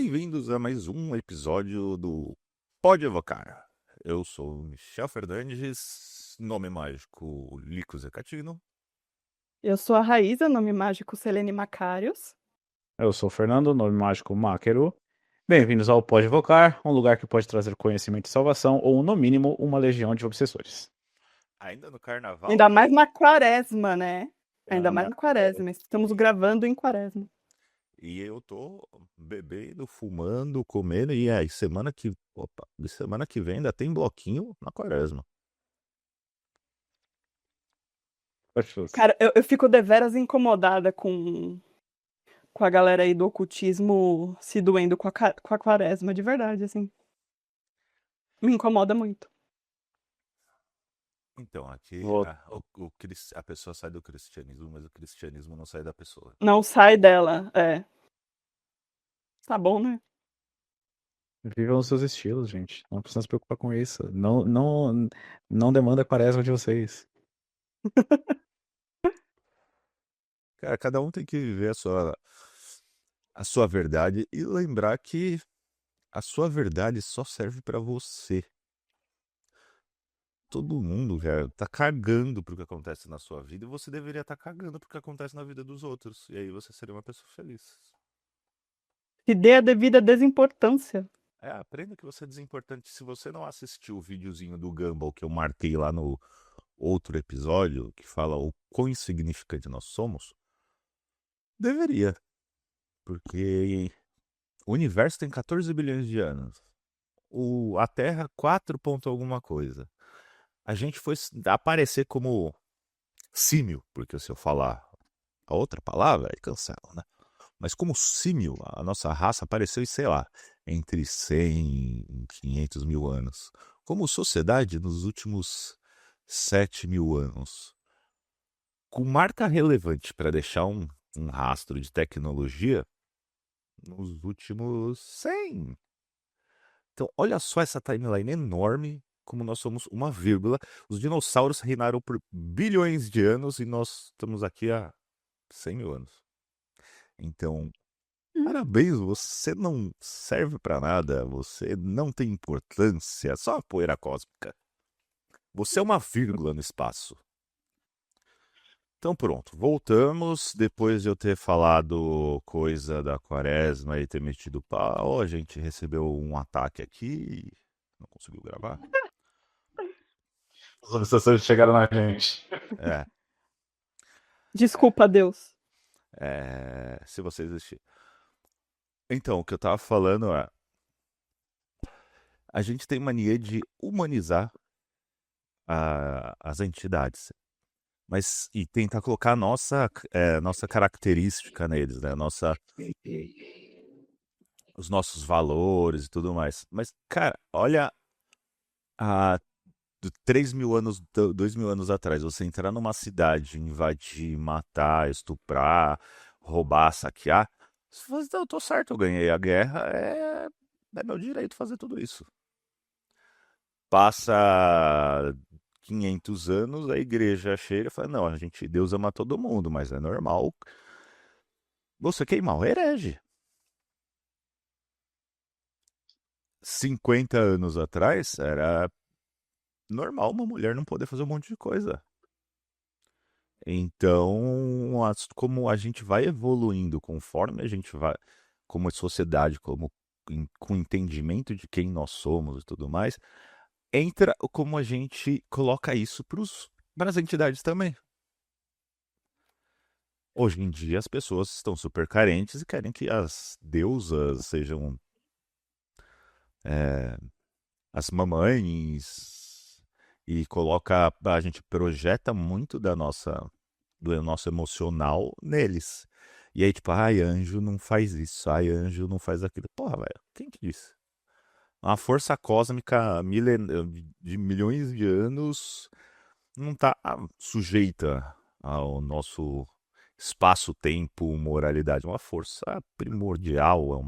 Bem-vindos a mais um episódio do Pode Evocar. Eu sou o Michel Fernandes, nome mágico Lico Zecatino. Eu sou a Raíza, nome mágico Selene Macários. Eu sou o Fernando, nome mágico Máquero. Bem-vindos ao Pode Evocar, um lugar que pode trazer conhecimento e salvação, ou no mínimo, uma legião de obsessores. Ainda no carnaval. Ainda mais na quaresma, né? Ainda mais Ah, na quaresma. Estamos gravando em quaresma. E eu tô bebendo, fumando, comendo. E aí, semana que vem ainda tem bloquinho na quaresma. gostoso. Cara, eu fico deveras incomodada com a galera aí do ocultismo se doendo com a quaresma, de verdade, assim. Me incomoda muito. Então, aqui Vou- a pessoa sai do cristianismo, mas o cristianismo não sai da pessoa. Não sai dela, é. Tá bom, né? Vivam os seus estilos, gente. Não precisa se preocupar com isso. Não demanda a quaresma de vocês. Cara, cada um tem que viver a sua verdade e lembrar que a sua verdade só serve pra você. Todo mundo, cara, tá cagando pro que acontece na sua vida e você deveria estar cagando pro que acontece na vida dos outros. E aí você seria uma pessoa feliz. Se dê a devida desimportância. Aprenda que você é desimportante. Se você não assistiu o videozinho do Gumball que eu marquei lá no outro episódio, que fala o quão insignificante nós somos, deveria. Porque o universo tem 14 bilhões de anos. A Terra, 4 ponto alguma coisa. A gente foi aparecer como símio, porque se eu falar a outra palavra, aí cancela, né? Mas como símio, a nossa raça apareceu, sei lá, entre 100 e 500 mil anos. Como sociedade, nos últimos 7 mil anos. Com marca relevante para deixar um rastro de tecnologia nos últimos 100. Então, olha só essa timeline enorme, como nós somos uma vírgula. Os dinossauros reinaram por bilhões de anos e nós estamos aqui há 100 mil anos. Então, parabéns, você não serve pra nada, você não tem importância, só uma poeira cósmica. Você é uma vírgula no espaço. Então pronto, voltamos. Depois de eu ter falado coisa da quaresma e ter metido pau, a gente recebeu um ataque aqui, não conseguiu gravar. As solicitações chegaram na gente. É, Desculpa, Deus. se você existir. Então, o que eu tava falando é, a gente tem mania de humanizar as entidades. Mas e tentar colocar a nossa característica neles, né? Os nossos valores e tudo mais. Mas, cara, olha há 3 mil anos, 2 mil anos atrás, você entrar numa cidade, invadir, matar, estuprar, roubar, saquear. Você fala assim, "Não, eu tô certo, eu ganhei a guerra, é meu direito fazer tudo isso." Passa 500 anos, a igreja chega e fala, não, Deus ama todo mundo, mas é normal você queimar o herege. 50 anos atrás, era normal uma mulher não poder fazer um monte de coisa. Então, como a gente vai evoluindo conforme a gente vai, como sociedade, com entendimento de quem nós somos e tudo mais, entra como a gente coloca isso para as entidades também. Hoje em dia as pessoas estão super carentes e querem que as deusas sejam é, as mamães e a gente projeta muito do nosso emocional neles. E aí, tipo, ai, anjo não faz isso, ai, anjo não faz aquilo. Porra, velho, quem que disse? Uma força cósmica de milhões de anos não tá sujeita ao nosso espaço-tempo, moralidade. É uma força primordial,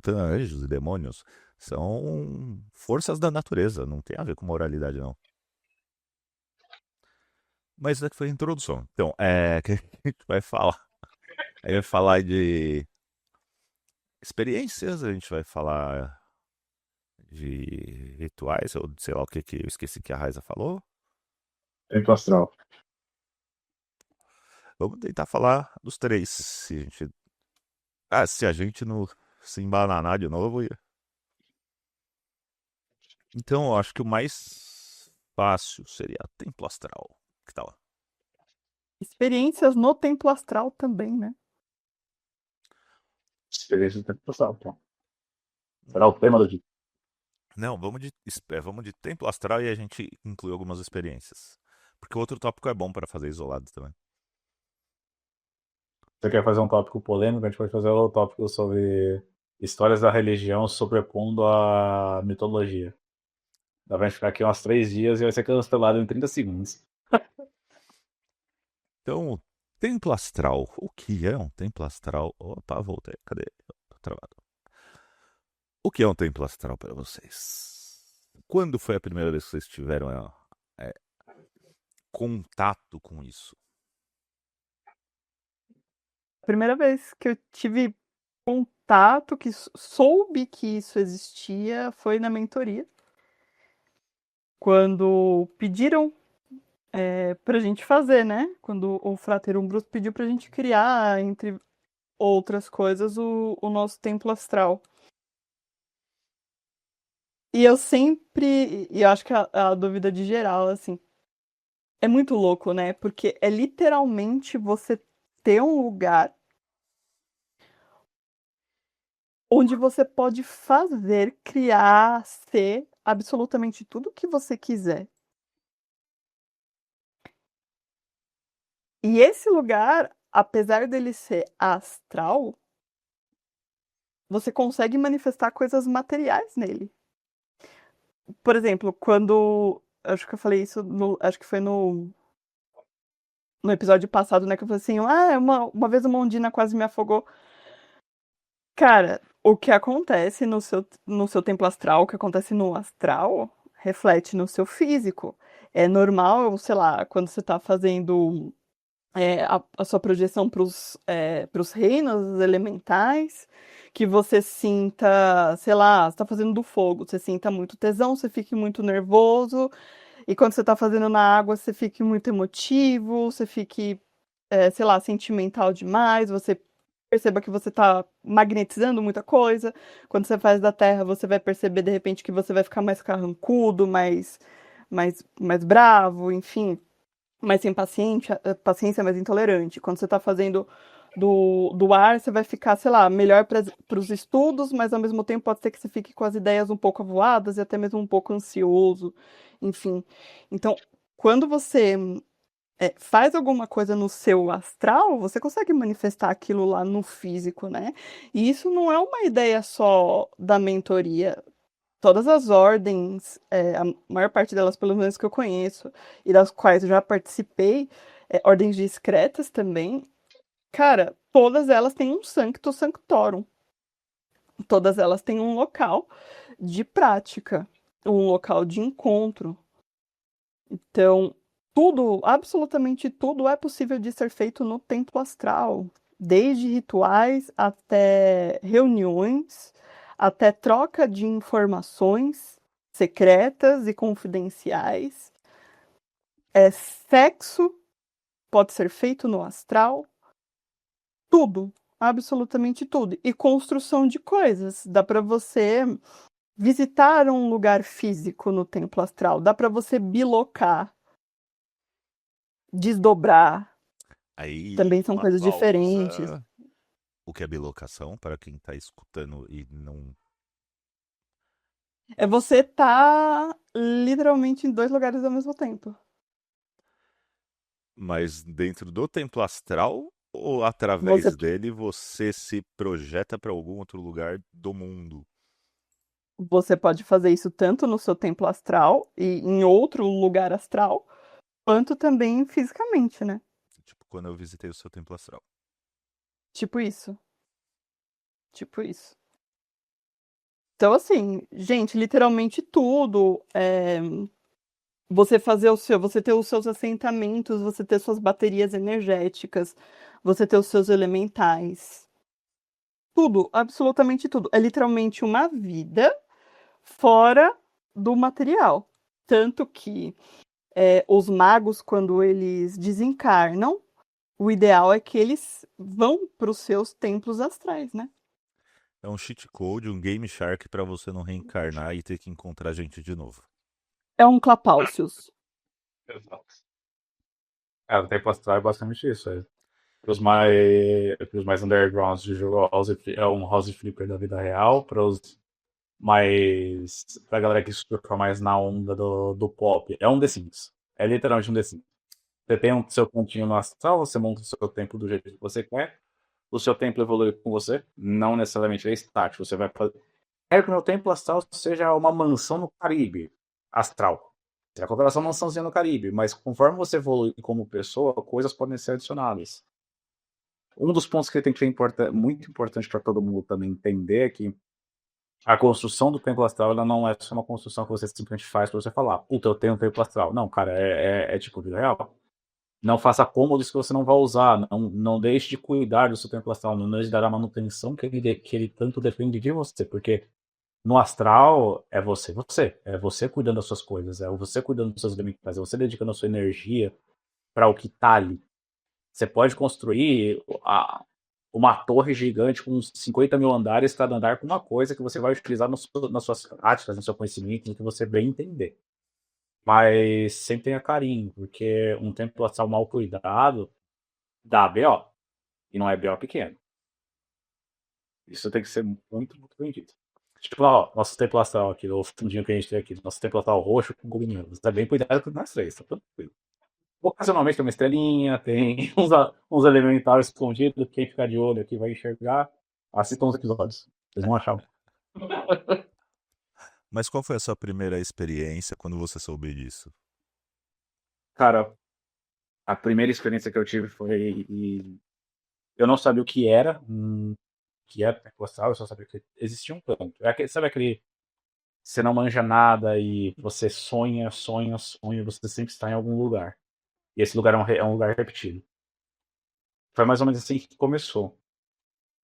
anjos e demônios são forças da natureza, não tem a ver com moralidade, não. Mas isso foi a introdução. Então, que a gente vai falar? Aí vai falar de experiências, a gente vai falar de rituais, ou sei lá o que eu esqueci que a Raiza falou. Templo astral. Vamos tentar falar dos três. Se a gente não se embananar de novo. Então, eu acho que o mais fácil seria Templo Astral. Que tal? Experiências no templo astral também, né? Experiência do templo astral, então. Será o tema do dia. Não, vamos de Templo Astral e a gente inclui algumas experiências. Porque o outro tópico é bom para fazer isolado também. Você quer fazer um tópico polêmico? A gente pode fazer outro tópico sobre histórias da religião sobrepondo a mitologia. Dá pra gente ficar aqui uns 3 dias e vai ser cancelado em 30 segundos. Então, Templo Astral. O que é um Templo Astral? Opa, voltei. Cadê? Tô travado. O que é um Templo Astral para vocês? Quando foi a primeira vez que vocês tiveram contato com isso? A primeira vez que eu tive contato, que soube que isso existia, foi na mentoria. Quando pediram pra gente fazer, né? Quando o Frater Umbrus pediu pra gente criar, entre outras coisas, o nosso templo astral. E eu sempre, e eu acho que a dúvida de geral, assim, é muito louco, né? Porque é literalmente você ter um lugar onde você pode fazer, criar, ser absolutamente tudo que você quiser. E esse lugar, apesar dele ser astral, você consegue manifestar coisas materiais nele. Por exemplo, quando. Acho que eu falei isso, acho que foi no episódio passado, né? Que eu falei assim: uma vez uma ondina quase me afogou. Cara, o que acontece no seu templo astral, o que acontece no astral, reflete no seu físico. É normal, sei lá, quando você tá fazendo a sua projeção para os reinos elementais, que você sinta, sei lá, você tá fazendo do fogo, você sinta muito tesão, você fique muito nervoso, e quando você tá fazendo na água, você fique muito emotivo, você fique, sei lá, sentimental demais, você perceba que você tá magnetizando muita coisa. Quando você faz da terra, você vai perceber de repente que você vai ficar mais carrancudo, mais bravo, enfim, mais sem paciência, mais intolerante. Quando você tá fazendo do ar, você vai ficar, sei lá, melhor para os estudos, mas ao mesmo tempo pode ser que você fique com as ideias um pouco avoadas e até mesmo um pouco ansioso, enfim. Então, quando você faz alguma coisa no seu astral, você consegue manifestar aquilo lá no físico, né? E isso não é uma ideia só da mentoria. Todas as ordens, a maior parte delas, pelo menos que eu conheço, e das quais eu já participei, ordens discretas também, cara, todas elas têm um sancto sanctorum. Todas elas têm um local de prática, um local de encontro. Então, tudo, absolutamente tudo é possível de ser feito no templo astral, desde rituais até reuniões, até troca de informações secretas e confidenciais. Sexo pode ser feito no astral, tudo, absolutamente tudo. E construção de coisas, dá para você visitar um lugar físico no templo astral, dá para você bilocar, desdobrar, Aí, também são uma coisas diferentes. pausa. O que é bilocação, para quem tá escutando e não. É você tá literalmente em dois lugares ao mesmo tempo. Mas dentro do templo astral ou através Você, dele você se projeta para algum outro lugar do mundo? você pode fazer isso tanto no seu templo astral e em outro lugar astral, quanto também fisicamente, né? Tipo, quando eu visitei o seu templo astral. Tipo isso. Tipo isso. Então, assim, gente, literalmente tudo. Você ter os seus assentamentos, você ter suas baterias energéticas, você ter os seus elementais. tudo, absolutamente tudo. É literalmente uma vida fora do material. Tanto que os magos, quando eles desencarnam, o ideal é que eles vão para os seus templos astrais, né? É um cheat code, um Game Shark pra você não reencarnar e ter que encontrar gente de novo. É um Clapaucius. Exato. O tempo astral é basicamente isso. Pros mais undergrounds de jogo é um House Flipper da vida real. Pra galera que surfa mais na onda do pop, é um The Sims. É literalmente um The Sims. Você tem o seu pontinho no astral, você monta o seu templo do jeito que você quer. O seu templo evolui com você. Não necessariamente é estático. Você vai fazer. Quero que o meu templo astral seja uma mansão no Caribe. Astral. Você vai comprar essa mansãozinha no Caribe, mas conforme você evolui como pessoa, coisas podem ser adicionadas. Um dos pontos que tem que ser muito importante para todo mundo também entender é que a construção do templo astral ela não é só uma construção que você simplesmente faz para você falar, puta, eu tenho um templo astral. Não, cara, é tipo vida real. Não faça cômodos que você não vai usar. Não deixe de cuidar do seu templo astral. Não deixe de dar a manutenção que ele tanto depende de você. Porque no astral é você. É você cuidando das suas coisas. É você cuidando dos seus elementais. É você dedicando a sua energia para o que tá ali. Você pode construir uma torre gigante com uns 50 mil andares, cada andar com uma coisa que você vai utilizar nas suas práticas, no seu conhecimento, no que você bem entender. Mas sempre tenha carinho, porque um templo astral mal cuidado dá BO. E não é BO pequeno. Isso tem que ser muito, muito bem dito. Tipo, ó, nosso templo astral aqui, o fundinho que a gente tem aqui, nosso templo astral roxo com cogumelos. Tá bem cuidado com nós três, tá tranquilo. Ocasionalmente tem uma estrelinha, tem uns elementares escondidos, quem ficar de olho aqui vai enxergar. Assistam os episódios, vocês vão achar. Mas qual foi a sua primeira experiência quando você soube disso? Cara, a primeira experiência que eu tive foi. Eu não sabia o que era, tempo astral, eu só sabia que existia um canto. Sabe aquele. Você não manja nada e você sonha, você sempre está em algum lugar. E esse lugar é um lugar repetido. Foi mais ou menos assim que começou.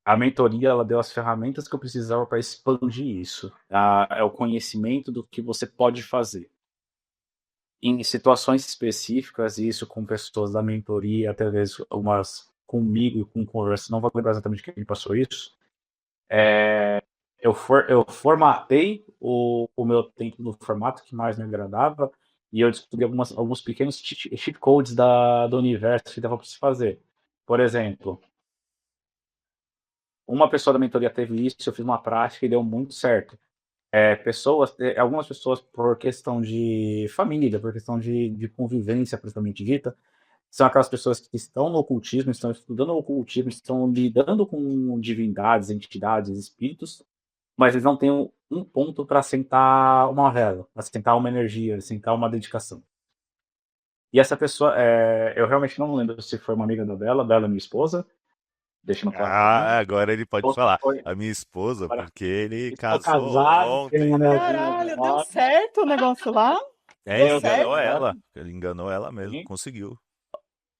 A mentoria ela deu as ferramentas que eu precisava para expandir isso. É o conhecimento do que você pode fazer. Em situações específicas, isso com pessoas da mentoria, até vezes umas comigo e com conversa, não vou lembrar exatamente quem passou isso. Eu formatei o meu tempo no formato que mais me agradava e eu descobri alguns pequenos cheat codes do universo que dava para se fazer. Por exemplo, uma pessoa da mentoria teve isso, eu fiz uma prática e deu muito certo. Algumas pessoas, por questão de família, por questão de convivência, propriamente dita, são aquelas pessoas que estão no ocultismo, estão estudando o ocultismo, estão lidando com divindades, entidades, espíritos, mas eles não têm um ponto para sentar uma vela, para sentar uma energia, sentar uma dedicação. E essa pessoa, eu realmente não lembro se foi uma amiga da Bela, minha esposa, deixa eu não falar. Agora ele pode falar. Foi, A minha esposa, porque ele estou casou casado, tem ontem. uma netinha Caralho, deu agora. certo o negócio lá? Ele Deu enganou certo? ela. Ele enganou ela mesmo, Sim. conseguiu.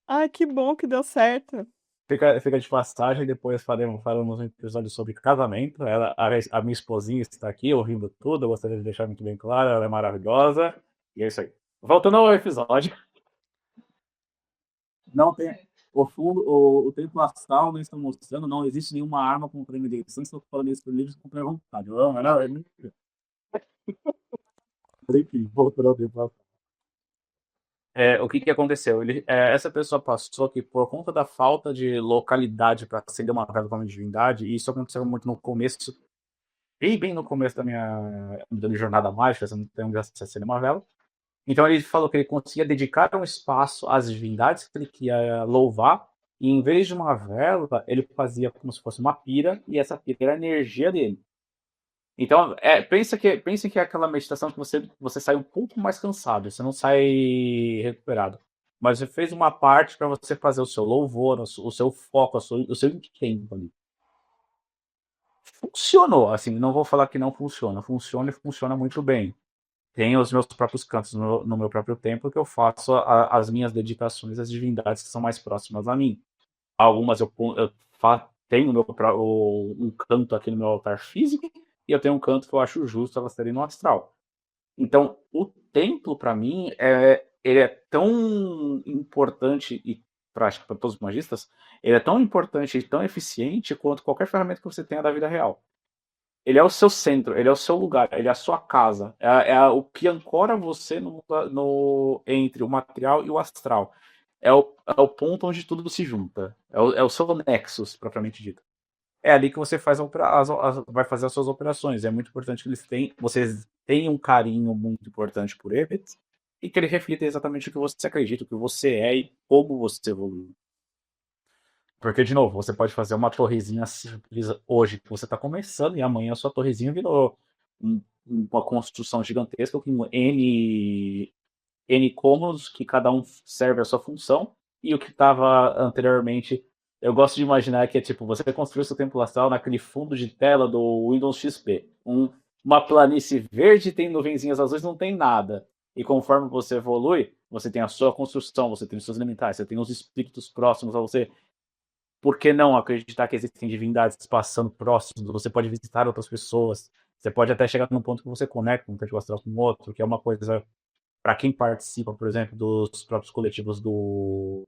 Ai, que bom que deu certo. Fica de passagem, depois faremos um episódio sobre casamento. A minha esposinha está aqui ouvindo tudo, eu gostaria de deixar muito bem claro, ela é maravilhosa. E é isso aí. Voltando ao episódio. Não tem. O tempo astral não está mostrando, não existe nenhuma arma com premeditação. Estou falando isso por livros com vontade. Não, é mentira. Enfim, voltando ao tempo astral. O que aconteceu? Essa pessoa passou que, por conta da falta de localidade para acender uma vela como divindade, e isso aconteceu muito no começo, bem no começo da minha jornada mágica, você não tem onde acender uma vela. Então ele falou que ele conseguia dedicar um espaço às divindades que ele queria louvar, e em vez de uma vela, ele fazia como se fosse uma pira, e essa pira era a energia dele. Então, pensa que é aquela meditação que você sai um pouco mais cansado, você não sai recuperado. Mas você fez uma parte para você fazer o seu louvor, o seu foco, o seu tempo ali. Funcionou, assim, não vou falar que não funciona. Funciona e funciona muito bem. Tenho os meus próprios cantos no meu próprio tempo que eu faço as minhas dedicações às divindades que são mais próximas a mim. Algumas eu tenho um canto aqui no meu altar físico e eu tenho um canto que eu acho justo elas terem no astral. Então, o templo, para mim, ele é tão importante e prático para todos os magistas, ele é tão importante e tão eficiente quanto qualquer ferramenta que você tenha da vida real. Ele é o seu centro, ele é o seu lugar, ele é a sua casa. O que ancora você entre o material e o astral. É o ponto onde tudo se junta. É o seu nexus, propriamente dito. É ali que você vai fazer as suas operações. É muito importante que vocês tenham um carinho muito importante por eles e que ele reflita exatamente o que você acredita, o que você é e como você evolui. Porque, de novo, você pode fazer uma torrezinha simples hoje que você está começando e amanhã a sua torrezinha virou uma construção gigantesca com N cômodos que cada um serve a sua função e o que estava anteriormente. Eu gosto de imaginar que é tipo, você construiu seu templo astral naquele fundo de tela do Windows XP. Uma planície verde tem nuvenzinhas azuis, não tem nada. E conforme você evolui, você tem a sua construção, você tem os seus elementais, você tem os espíritos próximos a você. Por que não acreditar que existem divindades passando próximos? Você pode visitar outras pessoas. Você pode até chegar num ponto que você conecta um templo astral com o outro, que é uma coisa para quem participa, por exemplo, dos próprios coletivos do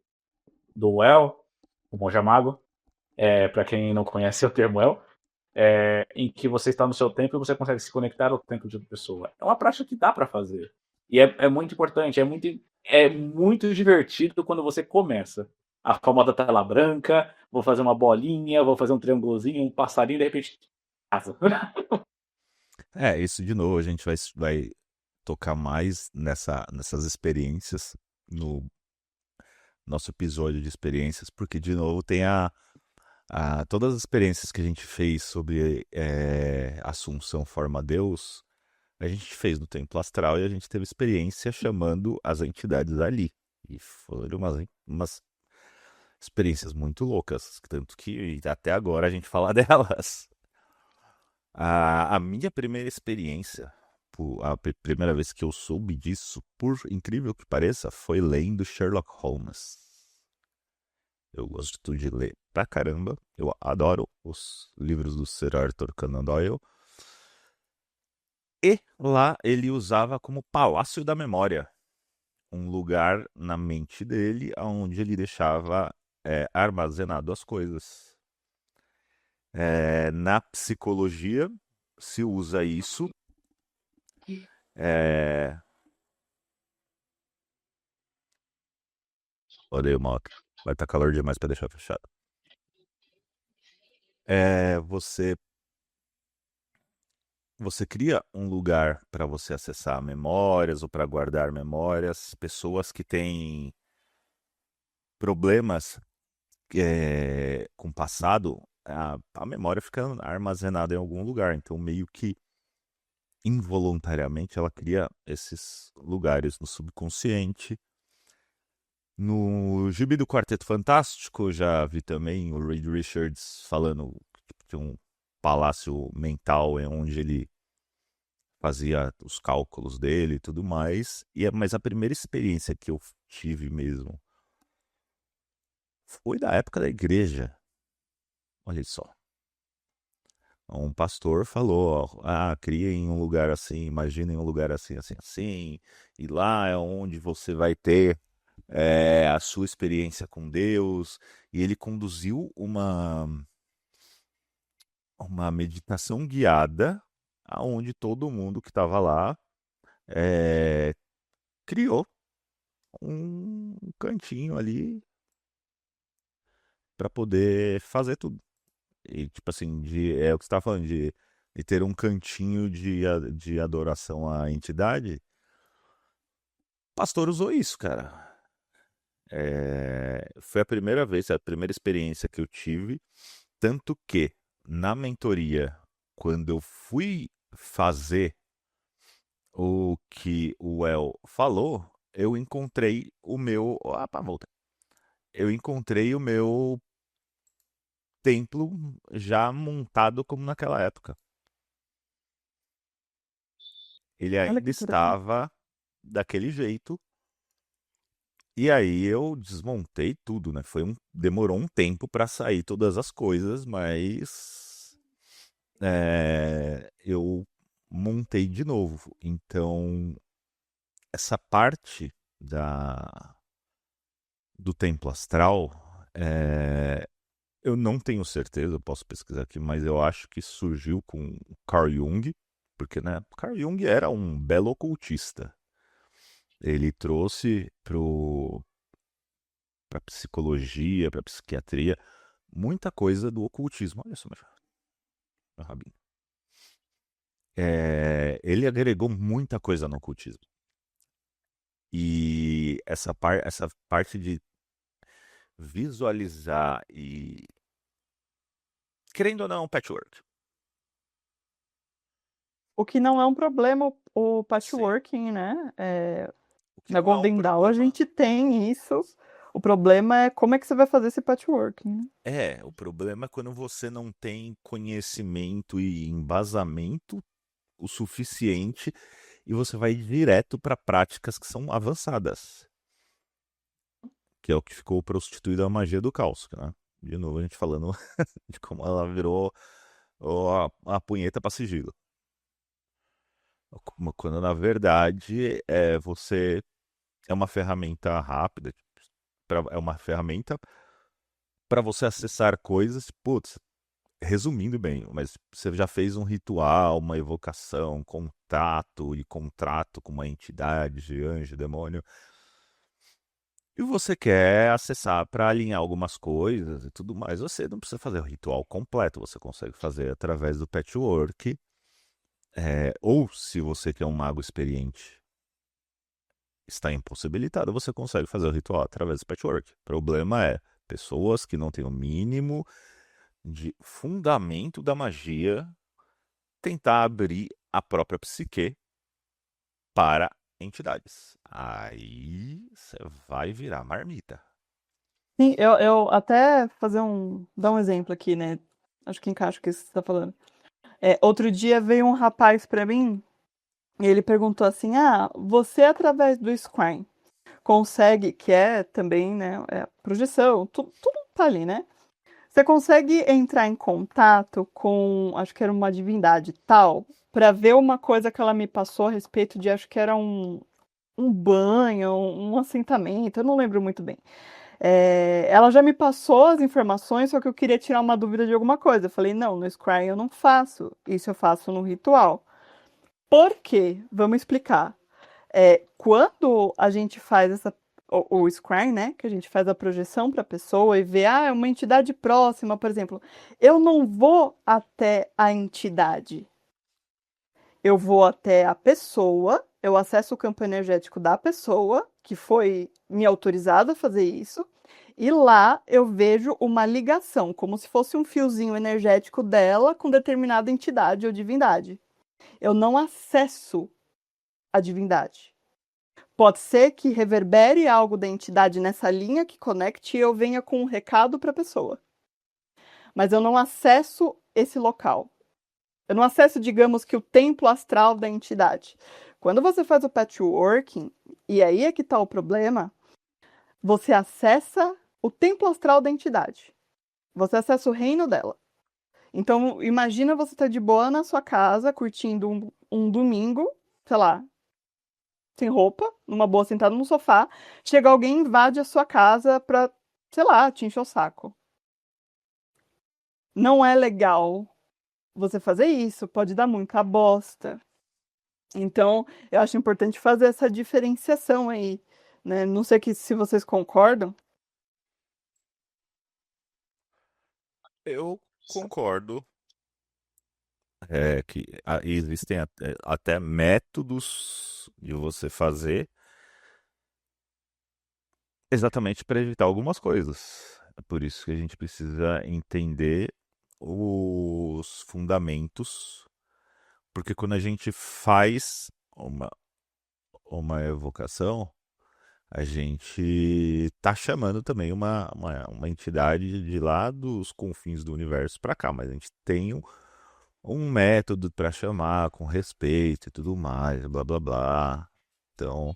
UEL, o Monja Mago, para quem não conhece o termo UEL, em que você está no seu templo e você consegue se conectar ao templo de outra pessoa. É uma prática que dá para fazer. E é muito importante, é muito divertido quando você começa. A famosa tela branca, vou fazer uma bolinha, vou fazer um triângulozinho, um passarinho, de repente. Casa. Isso de novo, a gente vai tocar mais nessas experiências no nosso episódio de experiências, porque de novo tem todas as experiências que a gente fez sobre Assunção Forma Deus, a gente fez no Templo Astral e a gente teve experiência chamando as entidades ali. E foram umas experiências muito loucas, tanto que até agora a gente fala delas. A minha primeira experiência, a primeira vez que eu soube disso, por incrível que pareça, foi lendo Sherlock Holmes. Eu gosto de ler pra caramba, eu adoro os livros do Sir Arthur Conan Doyle. E lá ele usava como Palácio da Memória, um lugar na mente dele onde ele deixava armazenado as coisas. Na psicologia se usa isso. Odeio moto. Vai estar calor demais para deixar fechado. Você cria um lugar para você acessar memórias ou para guardar memórias. Pessoas que têm problemas com o passado, a memória fica armazenada em algum lugar. Então, meio que involuntariamente, ela cria esses lugares no subconsciente. No Gibi do Quarteto Fantástico, já vi também o Reed Richards falando de um palácio mental onde ele fazia os cálculos dele e tudo mais. Mas a primeira experiência que eu tive mesmo foi da época da igreja. Olha só. Um pastor falou, criem um lugar assim, imaginem um lugar assim, assim, assim, e lá é onde você vai ter a sua experiência com Deus. E ele conduziu uma meditação guiada, aonde todo mundo que estava lá criou um cantinho ali para poder fazer tudo. E tipo assim, é o que você está falando, de ter um cantinho de adoração à entidade. O pastor usou isso, cara. Foi a primeira vez, a primeira experiência que eu tive. Tanto que, na mentoria, quando eu fui fazer o que o El falou, eu encontrei o meu. Volta. Eu encontrei o meu templo já montado como naquela época. Ele Olha ainda que interessante. estava daquele jeito. E aí eu desmontei tudo, né? Demorou um tempo para sair todas as coisas, mas eu montei de novo. Então, essa parte da, do templo astral, eu não tenho certeza, eu posso pesquisar aqui, mas eu acho que surgiu com Carl Jung, porque, né, Carl Jung era um belo ocultista. Ele trouxe para psicologia, para psiquiatria, muita coisa do ocultismo. Olha só, meu rabinho. Ele agregou muita coisa no ocultismo. E essa parte de visualizar e, querendo ou não, patchwork. O que não é um problema, o Sim. patchworking, né? O que Na não é um Golden Dawn a problema. gente tem isso. O problema é como é que você vai fazer esse patchworking, né? O problema é quando você não tem conhecimento e embasamento o suficiente e você vai direto para práticas que são avançadas, que é o que ficou prostituído a magia do caos, né? De novo a gente falando de como ela virou a punheta para sigilo. Quando na verdade você é uma ferramenta rápida, é uma ferramenta para você acessar coisas, putz, resumindo bem, mas você já fez um ritual, uma evocação, contato e contrato com uma entidade, anjo, demônio, e você quer acessar para alinhar algumas coisas e tudo mais, você não precisa fazer o ritual completo, você consegue fazer através do patchwork, ou se você que é um mago experiente está impossibilitado, você consegue fazer o ritual através do patchwork. O problema é pessoas que não têm o mínimo de fundamento da magia tentar abrir a própria psique para entidades. Aí você vai virar marmita. Sim, eu até dar um exemplo aqui, né? Acho que encaixa com isso que você está falando. Outro dia veio um rapaz para mim e ele perguntou assim: Ah, você através do Scrying consegue, que é também, né, projeção, tudo tá ali, né? Você consegue entrar em contato com, acho que era uma divindade tal, para ver uma coisa que ela me passou a respeito de, acho que era um banho, um assentamento, eu não lembro muito bem. Ela já me passou as informações, só que eu queria tirar uma dúvida de alguma coisa. Eu falei, não, no Scry eu não faço, isso eu faço no ritual. Por quê? Vamos explicar. Quando a gente faz o scry, né, que a gente faz a projeção para a pessoa e vê, é uma entidade próxima, por exemplo, eu não vou até a entidade, eu vou até a pessoa, eu acesso o campo energético da pessoa, que foi me autorizado a fazer isso, e lá eu vejo uma ligação, como se fosse um fiozinho energético dela com determinada entidade ou divindade. Eu não acesso a divindade. Pode ser que reverbere algo da entidade nessa linha que conecte e eu venha com um recado para a pessoa. Mas eu não acesso esse local. Eu não acesso, digamos que o templo astral da entidade. Quando você faz o patchworking, e aí é que está o problema, você acessa o templo astral da entidade. Você acessa o reino dela. Então, imagina você estar de boa na sua casa, curtindo um domingo, sei lá, sem roupa, numa boa, sentado no sofá. Chega alguém, invade a sua casa pra, sei lá, te encher o saco. Não é legal você fazer isso, pode dar muita bosta. Então, eu acho importante fazer essa diferenciação aí, né? Não sei se vocês concordam. Eu concordo que existem até métodos de você fazer exatamente para evitar algumas coisas. É por isso que a gente precisa entender os fundamentos, porque quando a gente faz uma evocação, a gente tá chamando também uma entidade de lá dos confins do universo para cá, mas a gente tem um método para chamar com respeito e tudo mais, blá blá blá. Então,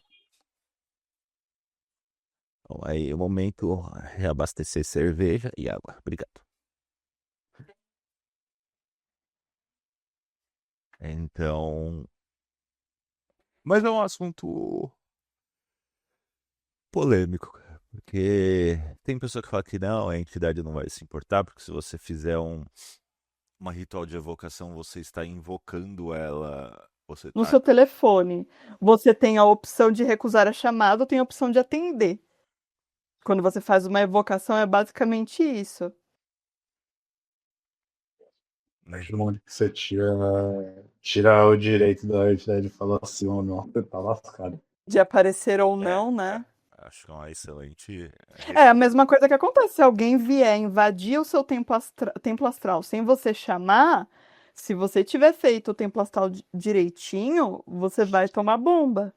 Bom, aí o momento reabastecer cerveja e água. Obrigado. Então. Mas é um assunto polêmico, cara, porque tem pessoa que fala que não, a entidade não vai se importar, porque se você fizer uma ritual de evocação, você está invocando ela. Você No está. seu telefone, você tem a opção de recusar a chamada ou tem a opção de atender. Quando você faz uma evocação, é basicamente isso. A partir do momento que você tira o direito da entidade de falar assim ou não, você tá lascado. De aparecer ou É, não, né? acho que é uma excelente. É a mesma coisa que acontece. Se alguém vier invadir o seu templo astral sem você chamar, se você tiver feito o templo astral direitinho, você vai tomar bomba.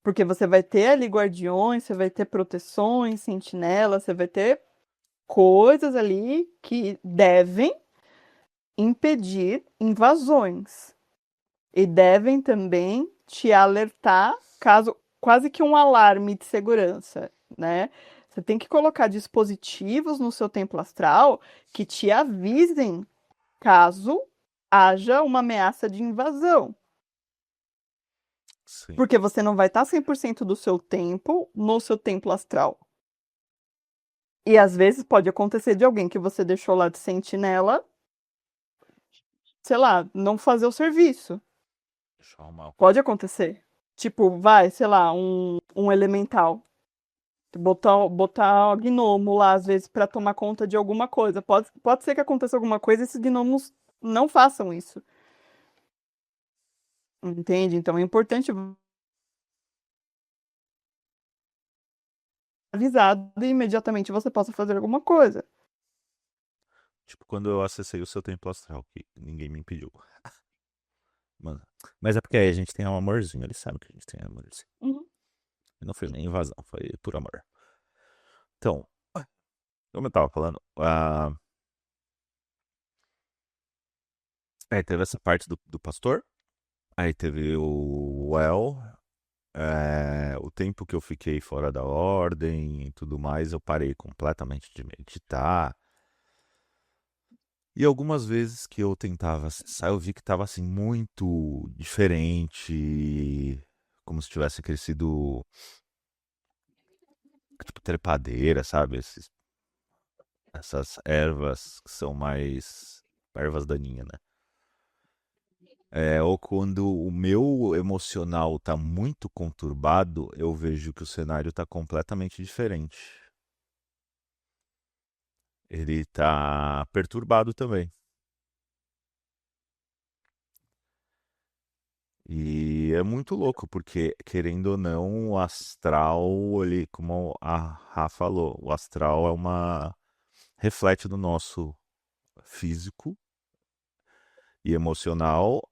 Porque você vai ter ali guardiões, você vai ter proteções, sentinelas, você vai ter coisas ali que devem impedir invasões. E devem também te alertar caso quase que um alarme de segurança, né? Você tem que colocar dispositivos no seu templo astral que te avisem caso haja uma ameaça de invasão. Sim. Porque você não vai estar 100% do seu tempo no seu templo astral. E às vezes pode acontecer de alguém que você deixou lá de sentinela, sei lá, não fazer o serviço. Deixa eu arrumar. Pode acontecer. Tipo, vai, sei lá, um elemental. Botar gnomo lá, às vezes, pra tomar conta de alguma coisa. Pode ser que aconteça alguma coisa e esses gnomos não façam isso. Entende? Então é importante avisado e imediatamente você possa fazer alguma coisa. Tipo, quando eu acessei o seu templo astral, que ninguém me impediu. Mano. Mas é porque aí a gente tem um amorzinho, eles sabem que a gente tem amorzinho. Uhum. E não foi nem invasão, foi por amor. Então, como eu tava falando, aí teve essa parte do pastor, aí teve o Well, o tempo que eu fiquei fora da ordem e tudo mais, eu parei completamente de meditar. E algumas vezes que eu tentava acessar, eu vi que tava assim muito diferente, como se tivesse crescido tipo trepadeira, sabe? Essas ervas que são mais ervas daninhas, né? Ou quando o meu emocional tá muito conturbado, eu vejo que o cenário tá completamente diferente. Ele tá perturbado também. E é muito louco, porque, querendo ou não, o astral, ele, como a Rafa falou, o astral é uma. Reflete no nosso físico e emocional,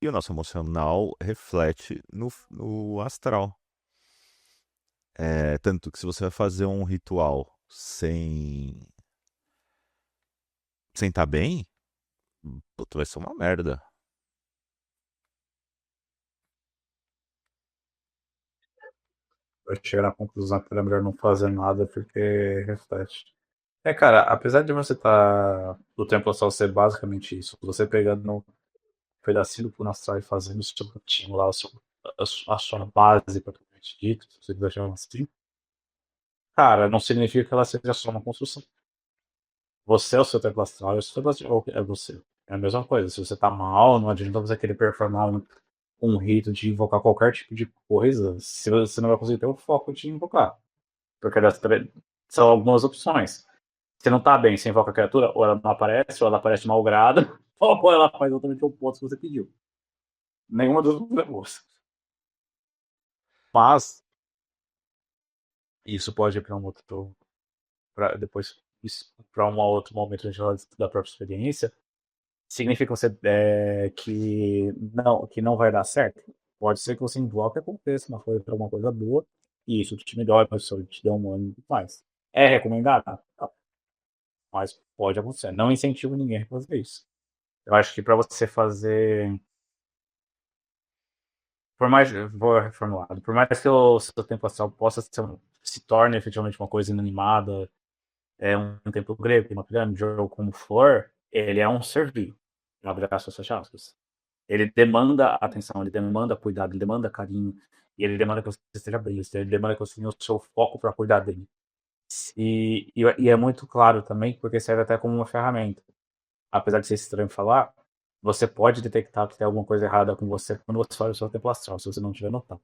e o nosso emocional reflete no astral. Tanto que se você vai fazer um ritual sem estar bem, puto, vai ser uma merda. Eu chegar na conclusão que era melhor não fazer nada porque reflete. Cara, apesar de você estar do tempo astral ser basicamente isso, você pegando um pedacinho do plano astral e fazendo o seu cantinho lá, a sua base, propriamente dito, se você quiser chamar assim, cara, não significa que ela seja só uma construção. Você é o seu templo astral e o seu templo astral é você. É a mesma coisa. Se você tá mal, não adianta você querer performar um rito de invocar qualquer tipo de coisa, se você não vai conseguir ter o foco de invocar. Porque são algumas opções. Se não tá bem, você invoca a criatura, ou ela não aparece, ou ela aparece de mau grado, ou ela faz exatamente o oposto que você pediu. Nenhuma das duas é boa. Mas, isso pode ir para um outro. Pra depois, para um outro momento a gente fala da própria experiência. Significa você, que não vai dar certo? Pode ser que você invoque e aconteça uma coisa para alguma coisa boa, e isso te melhora, a pessoa te dê um ânimo e tudo mais. É recomendado? Não. Mas pode acontecer. Não incentivo ninguém a fazer isso. Eu acho que para você fazer Vou reformular, por mais que o seu templo astral possa se torne efetivamente uma coisa inanimada, um templo grego, uma pirâmide ou como for, ele é um ser vivo, abre aspas, fecha aspas. Ele demanda atenção, ele demanda cuidado, ele demanda carinho, e ele demanda que você esteja bem, ele demanda que você tenha o seu foco para cuidar dele. E é muito claro também, porque serve até como uma ferramenta. Apesar de ser estranho falar, você pode detectar que tem alguma coisa errada com você quando você olha o seu templo astral, se você não tiver notado.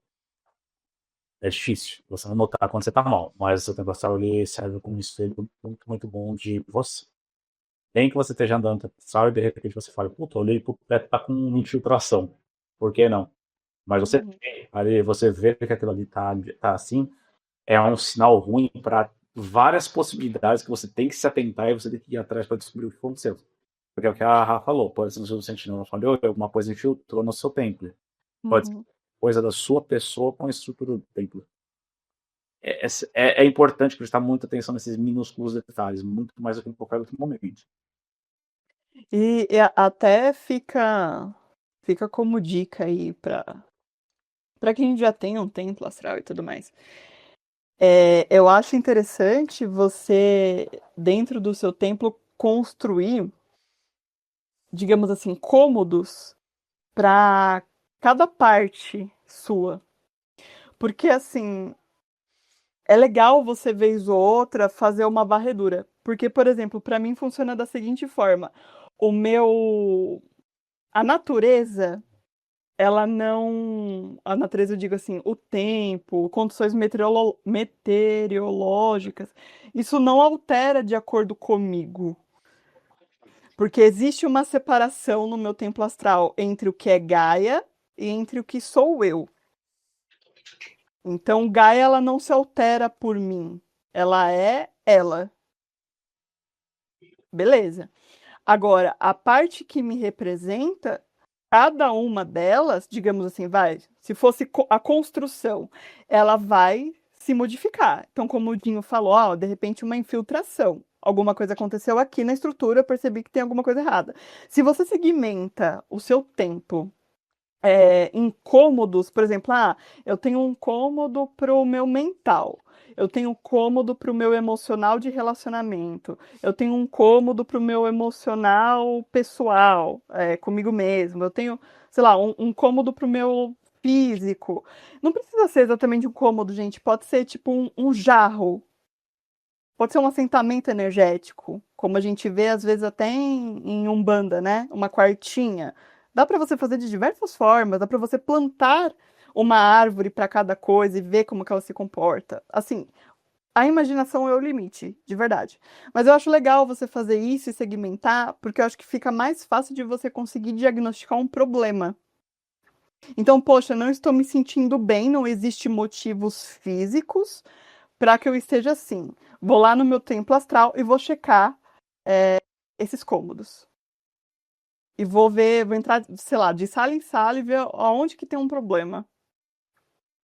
É difícil você não notar quando você tá mal, mas o seu templo astral ele serve como um espelho muito, muito bom de você. Nem que você esteja andando no templo astral e de repente você fala, puta, olhei pro teto, tá com infiltração. Por que não? Mas você vê que aquilo ali tá assim, é um sinal ruim para várias possibilidades que você tem que se atentar e você tem que ir atrás para descobrir o que aconteceu. Porque é o que a Rafa falou, pode ser no seu sentinela falhou, alguma coisa infiltrou no seu templo. Pode ser coisa da sua pessoa com a estrutura do templo. É importante prestar muita atenção nesses minúsculos detalhes, muito mais do que em qualquer outro momento. E até fica como dica aí para quem já tem um templo astral e tudo mais. Eu acho interessante você, dentro do seu templo, construir, digamos assim, cômodos para cada parte sua. Porque, assim, é legal você, vez ou outra, fazer uma varredura. Porque, por exemplo, para mim funciona da seguinte forma. A natureza, ela não... A natureza, eu digo assim, o tempo, condições meteorológicas, isso não altera de acordo comigo. Porque existe uma separação no meu templo astral entre o que é Gaia e entre o que sou eu. Então, Gaia, ela não se altera por mim. Ela é ela. Beleza. Agora, a parte que me representa, cada uma delas, digamos assim, se fosse a construção, ela vai se modificar. Então, como o Dinho falou, de repente uma infiltração. Alguma coisa aconteceu aqui na estrutura, eu percebi que tem alguma coisa errada. Se você segmenta o seu tempo em cômodos, por exemplo, eu tenho um cômodo para o meu mental, eu tenho um cômodo para o meu emocional de relacionamento, eu tenho um cômodo para o meu emocional pessoal, comigo mesmo, eu tenho, sei lá, um cômodo para o meu físico. Não precisa ser exatamente um cômodo, gente, pode ser tipo um jarro, pode ser um assentamento energético, como a gente vê às vezes até em Umbanda, né? Uma quartinha. Dá para você fazer de diversas formas, dá para você plantar uma árvore para cada coisa e ver como que ela se comporta. Assim, a imaginação é o limite, de verdade. Mas eu acho legal você fazer isso e segmentar, porque eu acho que fica mais fácil de você conseguir diagnosticar um problema. Então, poxa, não estou me sentindo bem, não existe motivos físicos para que eu esteja assim. Vou lá no meu templo astral e vou checar esses cômodos. E vou entrar, sei lá, de sala em sala e ver aonde que tem um problema.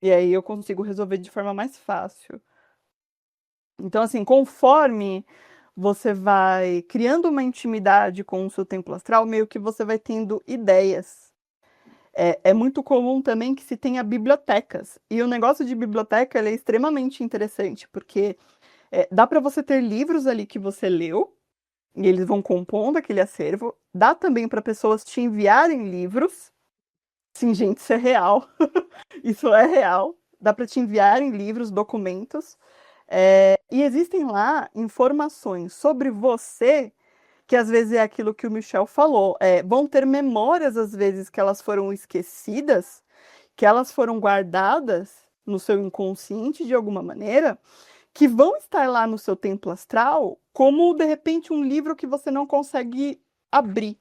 E aí eu consigo resolver de forma mais fácil. Então, assim, conforme você vai criando uma intimidade com o seu templo astral, meio que você vai tendo ideias. É muito comum também que se tenha bibliotecas. E o negócio de biblioteca ele é extremamente interessante, porque dá para você ter livros ali que você leu, e eles vão compondo aquele acervo. Dá também para pessoas te enviarem livros. Sim, gente, isso é real. Isso é real. Dá para te enviarem livros, documentos. E existem lá informações sobre você, que às vezes é aquilo que o Michel falou. Vão ter memórias, às vezes, que elas foram esquecidas, que elas foram guardadas no seu inconsciente de alguma maneira, que vão estar lá no seu templo astral como, de repente, um livro que você não consegue abrir.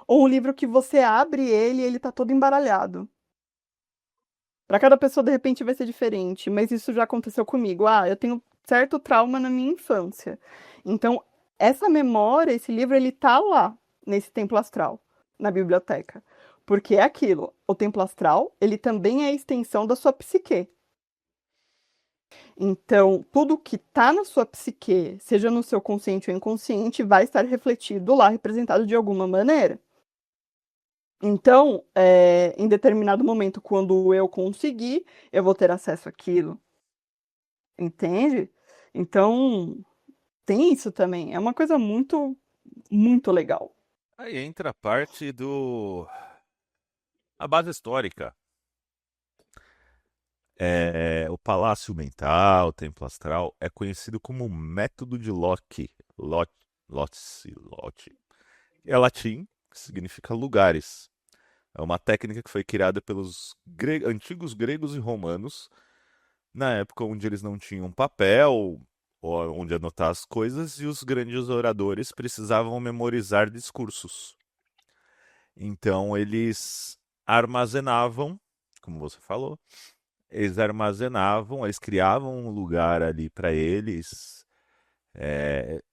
Ou um livro que você abre ele e ele está todo embaralhado. Para cada pessoa, de repente, vai ser diferente, mas isso já aconteceu comigo. Eu tenho certo trauma na minha infância. Então, essa memória, esse livro, ele tá lá, nesse templo astral, na biblioteca. Porque é aquilo, o templo astral, ele também é a extensão da sua psique. Então, tudo que está na sua psique, seja no seu consciente ou inconsciente, vai estar refletido lá, representado de alguma maneira. Então, em determinado momento, quando eu conseguir, eu vou ter acesso àquilo. Entende? Então, tem isso também. É uma coisa muito, muito legal. Aí entra a parte a base histórica. O Palácio Mental, o Templo Astral, é conhecido como método de Locke. Lotze. É latim, que significa lugares. É uma técnica que foi criada pelos antigos gregos e romanos, na época onde eles não tinham papel ou onde anotar as coisas e os grandes oradores precisavam memorizar discursos. Então eles armazenavam, como você falou, eles criavam um lugar ali para eles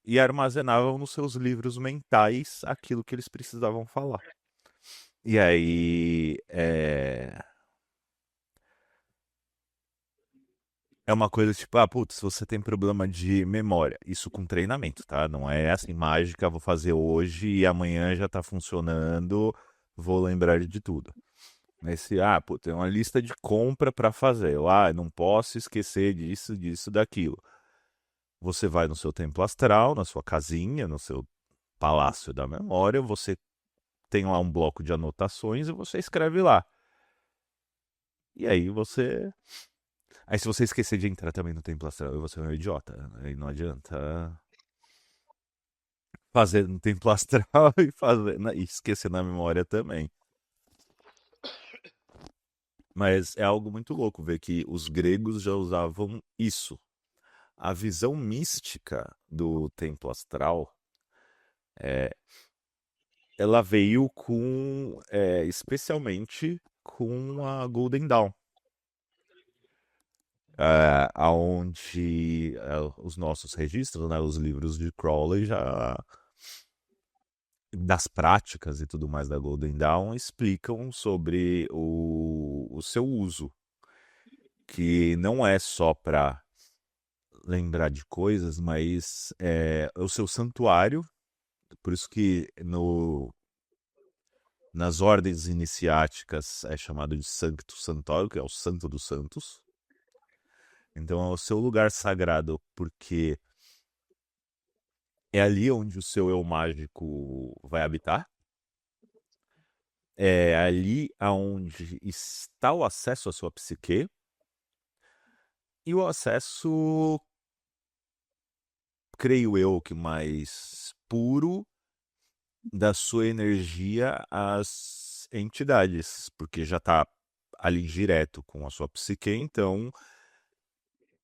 e armazenavam nos seus livros mentais aquilo que eles precisavam falar. E aí é uma coisa tipo, putz, você tem problema de memória. Isso com treinamento, tá? Não é assim, mágica, vou fazer hoje e amanhã já tá funcionando, vou lembrar de tudo. Nesse, pô, tem uma lista de compra para fazer. Não posso esquecer disso, disso, daquilo. Você vai no seu templo astral, na sua casinha, no seu palácio da memória, você tem lá um bloco de anotações e você escreve lá. E aí você. Aí se você esquecer de entrar também no templo astral, você é um idiota. Aí não adianta fazer no templo astral e esquecer na memória também. Mas é algo muito louco ver que os gregos já usavam isso. A visão mística do templo astral, ela veio especialmente com a Golden Dawn, aonde os nossos registros, né, os livros de Crowley já das práticas e tudo mais da Golden Dawn explicam sobre o seu uso, que não é só para lembrar de coisas, mas é o seu santuário. Por isso que nas ordens iniciáticas é chamado de Sancto Sanctorum, que é o Santo dos Santos. Então é o seu lugar sagrado, porque é ali onde o seu eu mágico vai habitar. É ali aonde está o acesso à sua psique e o acesso, creio eu, que mais puro da sua energia às entidades, porque já está ali direto com a sua psique, então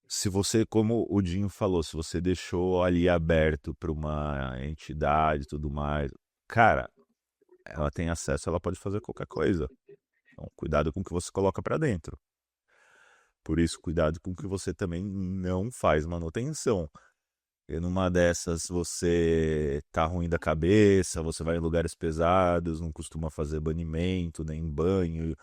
se você, como o Dinho falou, se você deixou ali aberto para uma entidade e tudo mais, cara, ela tem acesso, ela pode fazer qualquer coisa. Então, cuidado com o que você coloca para dentro. Por isso, cuidado com o que você também não faz manutenção. E numa dessas você tá ruim da cabeça, você vai em lugares pesados, não costuma fazer banimento, nem banho,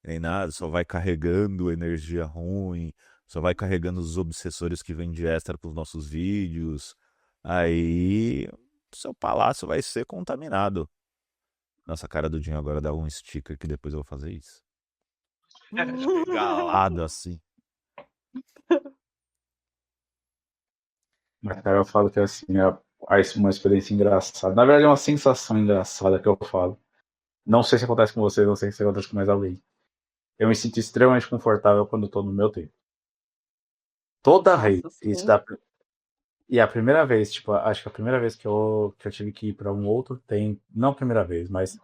nem nada, só vai carregando energia ruim, só vai carregando os obsessores que vêm de extra para os nossos vídeos. Aí seu palácio vai ser contaminado. Nossa, a cara do Dinho agora dá um sticker que depois eu vou fazer isso. Galado assim. Mas, cara, eu falo que assim, uma experiência engraçada. Na verdade, é uma sensação engraçada que eu falo. Não sei se acontece com você, não sei se acontece com mais alguém. Eu me sinto extremamente confortável quando eu tô no meu tempo. Toda vez. Nossa, Isso sim. dá. E a primeira vez, tipo, acho que a primeira vez que eu tive que ir pra um outro tempo. Não a primeira vez, mas.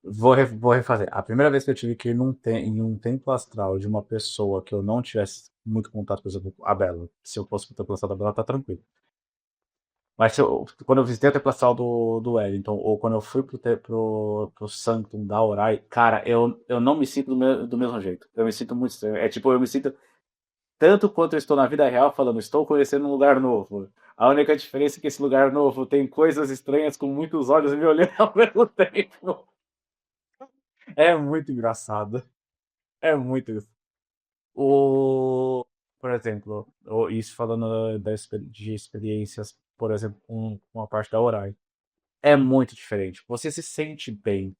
Vou refazer. A primeira vez que eu tive que ir em um templo astral de uma pessoa que eu não tivesse muito contato, por exemplo, a Bela. Se eu fosse pro templo astral da Bela, tá tranquilo. Mas quando eu visitei o templo astral do Wellington, ou quando eu fui pro Sanctum da Orai, cara, eu não me sinto do mesmo jeito. Eu me sinto muito estranho. É tipo, eu me sinto tanto quanto eu estou na vida real falando, estou conhecendo um lugar novo. A única diferença é que esse lugar novo tem coisas estranhas com muitos olhos me olhando ao mesmo tempo. É muito engraçado. É muito. O, por exemplo, isso falando de experiências, por exemplo, com a parte da Orai. É muito diferente. Você se sente bem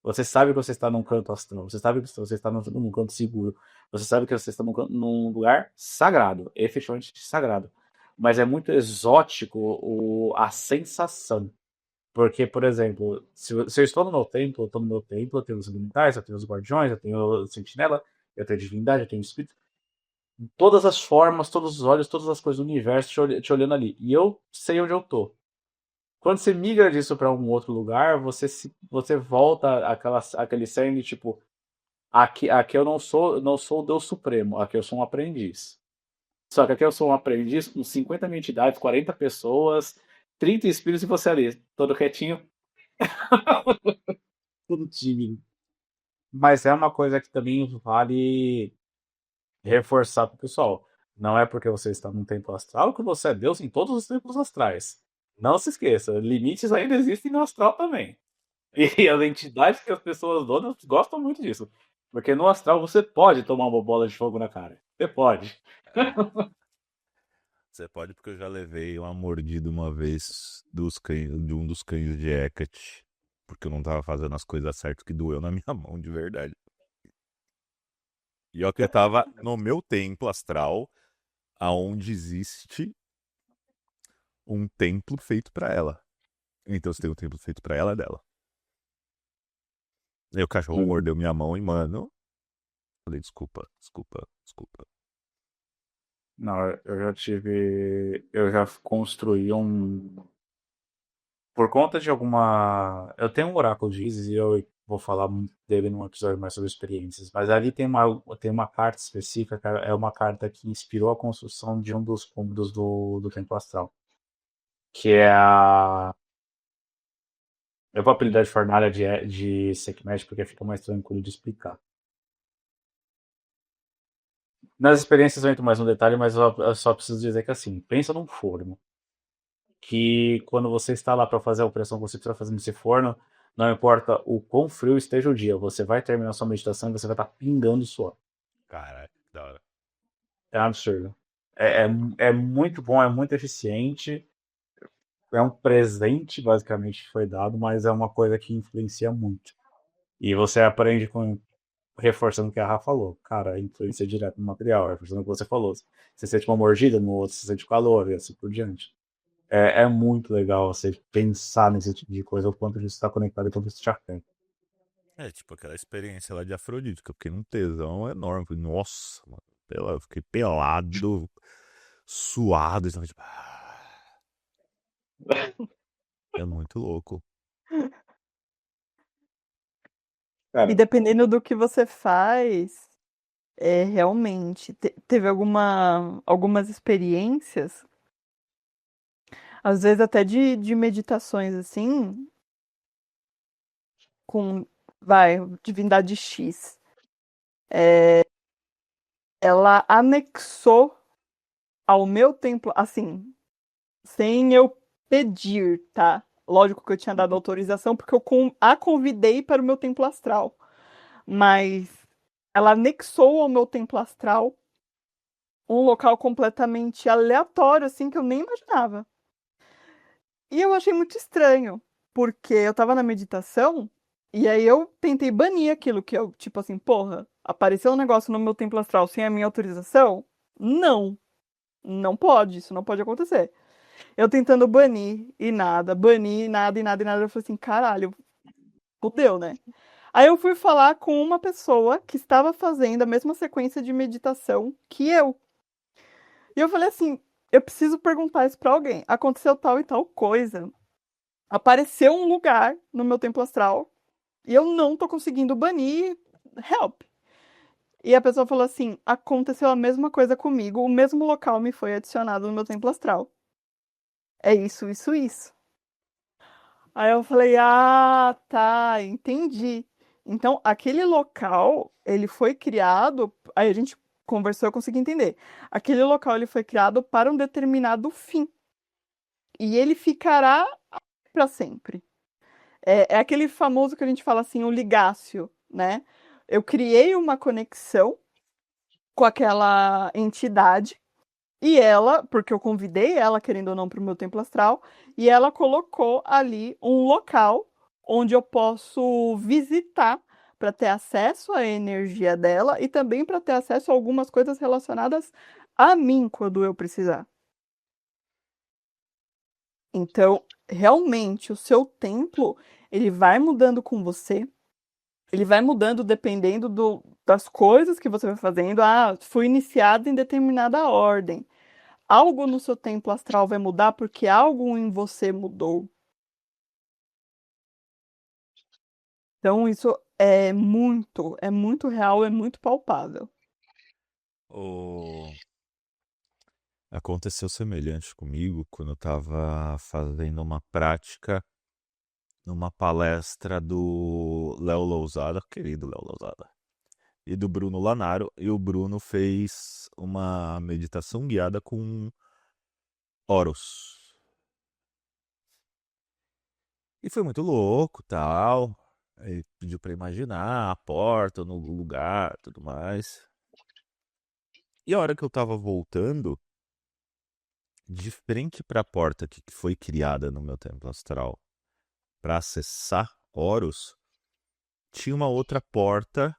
Você sabe que você está num canto astral, você sabe que você está num canto seguro, você sabe que você está num lugar sagrado, efetivamente sagrado. Mas é muito exótico a sensação. Porque, por exemplo, se eu estou no meu templo, eu estou no meu templo, eu tenho os elementais, eu tenho os guardiões, eu tenho o sentinela, eu tenho a divindade, eu tenho o espírito. Todas as formas, todos os olhos, todas as coisas do universo te olhando ali. E eu sei onde eu tô. Quando você migra disso para um outro lugar, você volta aquele cerne, tipo, aqui eu não sou o Deus Supremo, aqui eu sou um aprendiz. Só que aqui eu sou um aprendiz com 50 mil entidades, 40 pessoas, 30 espíritos e você ali, todo quietinho, tudo tímido. Mas é uma coisa que também vale reforçar pro pessoal. Não é porque você está num templo astral que você é Deus em todos os templos astrais. Não se esqueça, limites ainda existem no astral também. E as entidades que as pessoas donas gostam muito disso. Porque no astral você pode tomar uma bola de fogo na cara. Você pode. Você pode, porque eu já levei uma mordida uma vez de um dos cães de Hecate. Porque eu não tava fazendo as coisas certas, que doeu na minha mão de verdade. E ó, que eu tava no meu templo astral, aonde existe um templo feito pra ela. Então, se tem um templo feito pra ela, é dela. Aí o cachorro mordeu minha mão e, mano, falei, desculpa. Não, eu já tive. Eu já construí um. Por conta de alguma. Eu tenho um oráculo de Isis e eu vou falar dele num episódio mais sobre experiências. Mas ali tem uma carta específica, cara, é uma carta que inspirou a construção de um dos cômodos do Templo Astral. Que é a. Eu vou apelidar de fornalha de Sekhmet porque fica mais tranquilo de explicar. Nas experiências eu entro mais no detalhe, mas eu só preciso dizer que assim, pensa num forno. Que quando você está lá para fazer a operação que você precisa fazer nesse forno, não importa o quão frio esteja o dia, você vai terminar sua meditação e você vai estar pingando suor. Caraca, que da hora. É absurdo. É muito bom, é muito eficiente. É um presente, basicamente, que foi dado, mas é uma coisa que influencia muito. E você aprende reforçando o que a Rafa falou. Cara, influencia direto no material, reforçando o que você falou. Você sente uma mordida, no outro você sente calor e assim por diante. É muito legal você pensar nesse tipo de coisa, o quanto isso está conectado e o quanto isso te afeta. É tipo aquela experiência lá de Afrodite, que eu fiquei num tesão enorme. Falei, nossa, mano, eu fiquei pelado, suado. Então, tipo, é muito louco. Cara, E dependendo do que você faz, realmente, teve algumas experiências, às vezes até de meditações assim, com, divindade X. Ela anexou ao meu templo, assim, sem eu pedir, tá? Lógico que eu tinha dado autorização, porque eu a convidei para o meu templo astral. Mas ela anexou ao meu templo astral um local completamente aleatório, assim, que eu nem imaginava. E eu achei muito estranho, porque eu tava na meditação e aí eu tentei banir aquilo que eu, tipo assim, porra, apareceu um negócio no meu templo astral sem a minha autorização? Não, não pode, isso não pode acontecer. Eu tentando banir nada e nada e nada, eu falei assim, caralho, fudeu, né? Aí eu fui falar com uma pessoa que estava fazendo a mesma sequência de meditação que eu. E eu falei assim, eu preciso perguntar isso pra alguém. Aconteceu tal e tal coisa. Apareceu um lugar no meu templo astral e eu não tô conseguindo banir. Help. E a pessoa falou assim: aconteceu a mesma coisa comigo, o mesmo local me foi adicionado no meu templo astral. É isso, isso, isso. Aí eu falei: ah, tá, entendi. Então, aquele local, ele foi criado. Aí a gente conversou, eu consegui entender. Aquele local, ele foi criado para um determinado fim. E ele ficará para sempre. É aquele famoso que a gente fala assim, o ligácio, né? Eu criei uma conexão com aquela entidade e ela, porque eu convidei ela, querendo ou não, para o meu templo astral, e ela colocou ali um local onde eu posso visitar para ter acesso à energia dela e também para ter acesso a algumas coisas relacionadas a mim quando eu precisar. Então, realmente, o seu templo, ele vai mudando com você, ele vai mudando dependendo das coisas que você vai fazendo. Ah, fui iniciado em determinada ordem. Algo no seu templo astral vai mudar porque algo em você mudou. Então, isso é muito real, é muito palpável. O... Aconteceu semelhante comigo quando eu estava fazendo uma prática numa palestra do Léo Lousada, querido Léo Lousada, e do Bruno Lanaro. E o Bruno fez uma meditação guiada com Horus. E foi muito louco, tal. Ele pediu para imaginar a porta no lugar, tudo mais. E a hora que eu tava voltando, de frente para a porta que foi criada no meu templo astral para acessar Horus, tinha uma outra porta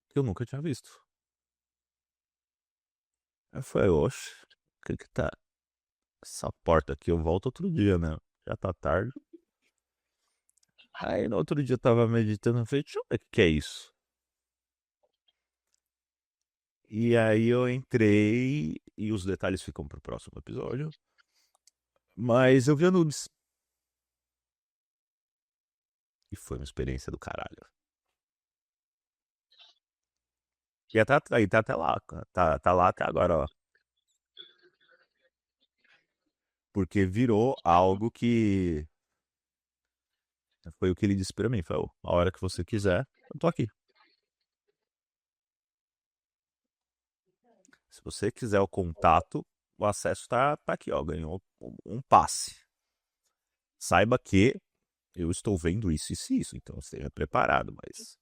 que eu nunca tinha visto. Aí eu falei, oxe, o que tá essa porta aqui? Eu volto outro dia, né? Já tá tarde. Aí no outro dia eu tava meditando, eu falei, deixa eu ver o que é isso. E aí eu entrei, e os detalhes ficam pro próximo episódio. Mas eu vi a Nubes. E foi uma experiência do caralho. E tá até lá, tá lá até agora, ó. Porque virou algo que foi o que ele disse pra mim. Falou, a hora que você quiser, eu tô aqui. Se você quiser o contato, o acesso tá aqui, ó. Ganhou um passe. Saiba que eu estou vendo isso e isso, então esteja preparado, mas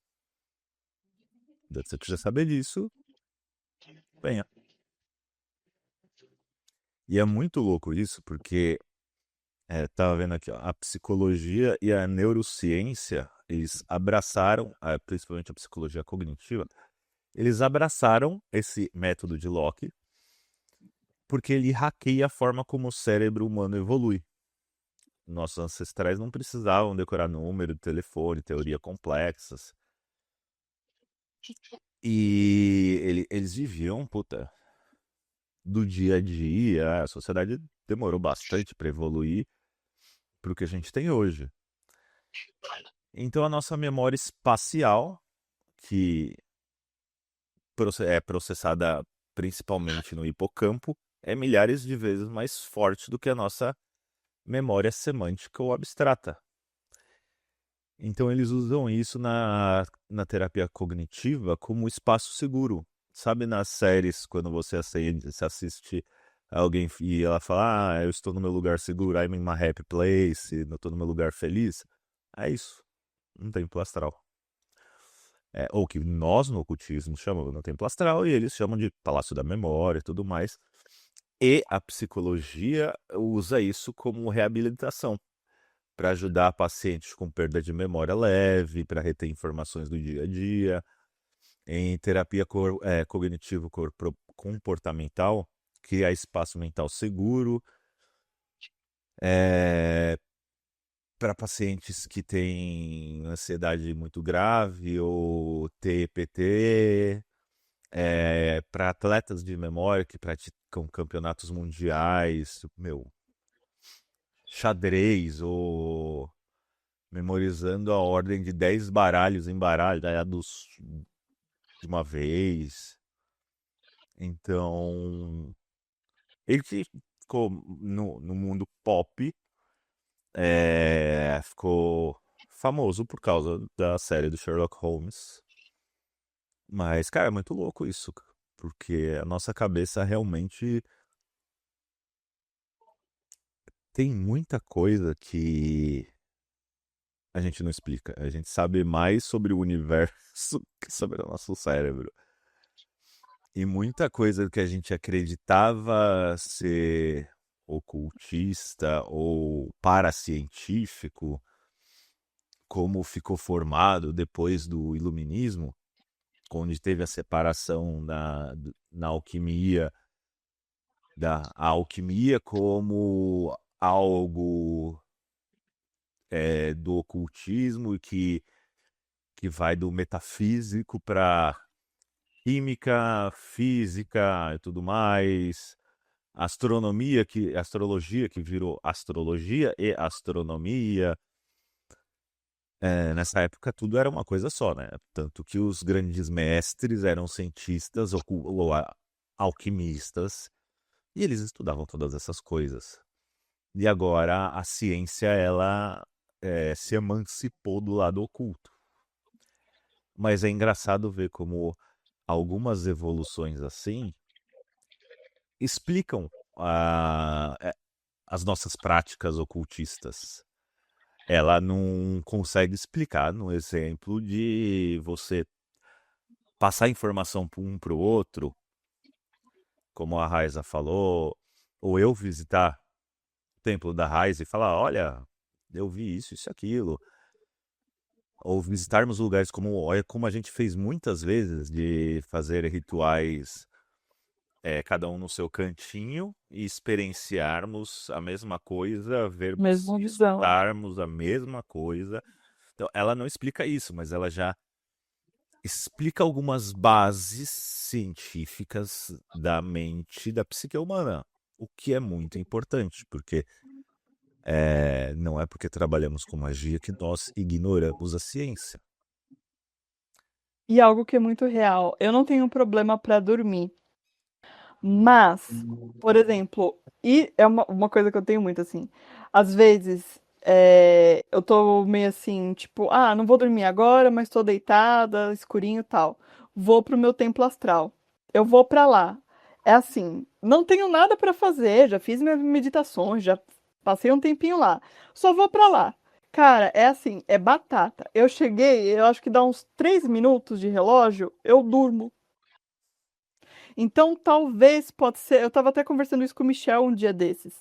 se você quiser saber disso, venha. E é muito louco isso, porque tava vendo aqui, ó, a psicologia e a neurociência, eles abraçaram, principalmente a psicologia cognitiva, eles abraçaram esse método de Locke, porque ele hackeia a forma como o cérebro humano evolui. Nossos ancestrais não precisavam decorar número de telefone, teoria complexas. E eles viviam, puta, do dia a dia. A sociedade demorou bastante para evoluir para o que a gente tem hoje. Então a nossa memória espacial, que é processada principalmente no hipocampo, é milhares de vezes mais forte do que a nossa memória semântica ou abstrata. Então eles usam isso na terapia cognitiva como espaço seguro. Sabe nas séries, quando você assiste alguém e ela fala, eu estou no meu lugar seguro, I'm in my happy place, eu estou no meu lugar feliz. É isso, um templo astral. Ou que nós no ocultismo chamamos de templo astral e eles chamam de palácio da memória e tudo mais. E a psicologia usa isso como reabilitação, para ajudar pacientes com perda de memória leve, para reter informações do dia a dia. Em terapia cognitivo-comportamental, criar espaço mental seguro. Para pacientes que têm ansiedade muito grave ou TPT. Para atletas de memória que praticam campeonatos mundiais, xadrez ou memorizando a ordem de 10 baralhos embaralhados de uma vez. Então, ele ficou no mundo pop, ficou famoso por causa da série do Sherlock Holmes. Mas, cara, é muito louco isso, porque a nossa cabeça realmente tem muita coisa que a gente não explica. A gente sabe mais sobre o universo que sobre o nosso cérebro. E muita coisa que a gente acreditava ser ocultista ou paracientífico, como ficou formado depois do Iluminismo, onde teve a separação na alquimia, a alquimia como algo do ocultismo e que vai do metafísico para química, física e tudo mais, astrologia que virou astrologia e astronomia. Nessa época tudo era uma coisa só, né? Tanto que os grandes mestres eram cientistas ou alquimistas e eles estudavam todas essas coisas. E agora a ciência, ela se emancipou do lado oculto. Mas é engraçado ver como algumas evoluções assim explicam as nossas práticas ocultistas. Ela não consegue explicar no exemplo de você passar informação para o outro, como a Raiza falou, ou eu visitar o templo da Raiza e falar, olha, eu vi isso, isso e aquilo. Ou visitarmos lugares como a gente fez muitas vezes, de fazer rituais, cada um no seu cantinho, e experienciarmos a mesma coisa, vermos Mesma e visão, é. escutarmos a mesma coisa. Então, ela não explica isso, mas ela já explica algumas bases científicas da mente, da psique humana, o que é muito importante, porque não é porque trabalhamos com magia que nós ignoramos a ciência. E algo que é muito real. Eu não tenho problema pra dormir. Mas, por exemplo, e é uma coisa que eu tenho muito assim. Às vezes, eu tô meio assim, tipo, não vou dormir agora, mas tô deitada, escurinho e tal. Vou pro meu templo astral. Eu vou pra lá. É assim, não tenho nada pra fazer, já fiz minhas meditações, já passei um tempinho lá. Só vou pra lá. Cara, é assim, é batata. Eu cheguei, eu acho que dá uns 3 minutos de relógio, eu durmo. Então, talvez pode ser. Eu tava até conversando isso com o Michel um dia desses,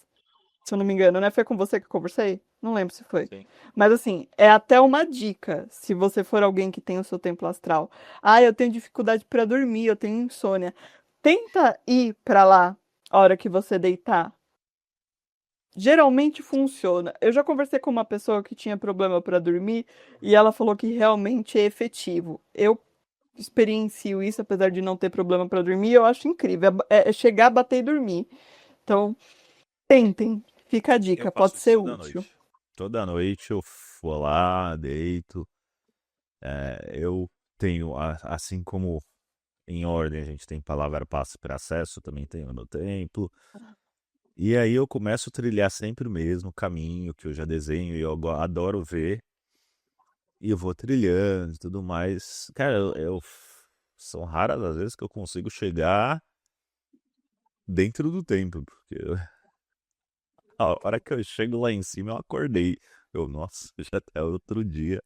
se eu não me engano, né? Foi com você que eu conversei? Não lembro se foi. Sim. Mas assim, é até uma dica, se você for alguém que tem o seu templo astral. Eu tenho dificuldade pra dormir, eu tenho insônia. Tenta ir pra lá a hora que você deitar. Geralmente funciona. Eu já conversei com uma pessoa que tinha problema pra dormir e ela falou que realmente é efetivo. Eu experiencio isso, apesar de não ter problema pra dormir, eu acho incrível. É chegar, bater e dormir. Então, tentem. Fica a Eu dica, faço pode isso ser toda útil. noite. Toda noite eu vou lá, deito. Eu tenho, assim como em ordem a gente tem palavra, passe para acesso, também tenho no templo. E aí eu começo a trilhar sempre o mesmo caminho que eu já desenho e eu adoro ver. E eu vou trilhando e tudo mais. Cara, são raras as vezes que eu consigo chegar dentro do templo, porque a hora que eu chego lá em cima eu acordei. Nossa, já é outro dia.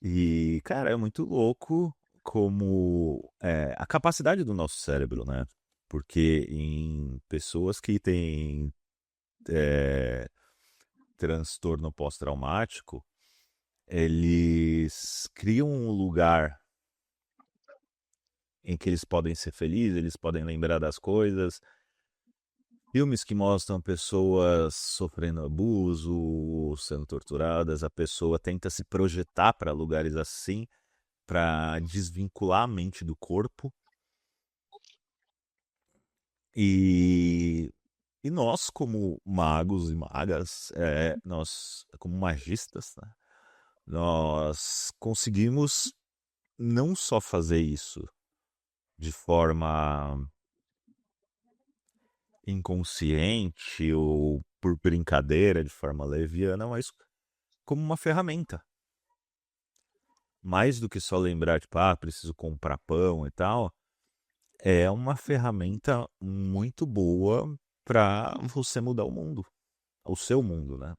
E, cara, é muito louco como a capacidade do nosso cérebro, né? Porque em pessoas que têm é, transtorno pós-traumático, eles criam um lugar em que eles podem ser felizes, eles podem lembrar das coisas. Filmes que mostram pessoas sofrendo abuso, sendo torturadas, a pessoa tenta se projetar para lugares assim, para desvincular a mente do corpo. E, e nós, como magos e magas, nós, como magistas, né, nós conseguimos não só fazer isso de forma inconsciente ou por brincadeira, de forma leviana, mas como uma ferramenta. Mais do que só lembrar, tipo, preciso comprar pão e tal, é uma ferramenta muito boa para você mudar o mundo, o seu mundo, né?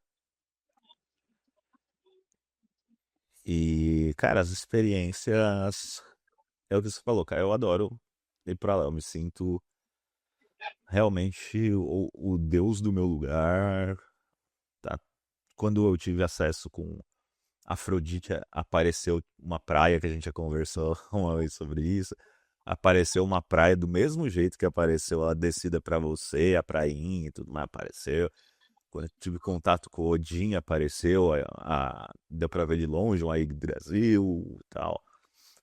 E, cara, as experiências, é o que você falou, cara, eu adoro ir pra lá, eu me sinto realmente o Deus do meu lugar. Tá? Quando eu tive acesso com Afrodite, apareceu uma praia que a gente já conversou uma vez sobre isso. Apareceu uma praia do mesmo jeito que apareceu a descida pra você, a prainha e tudo mais apareceu. Quando eu tive contato com o Odin, apareceu, deu pra ver de longe uma Yggdrasil e tal.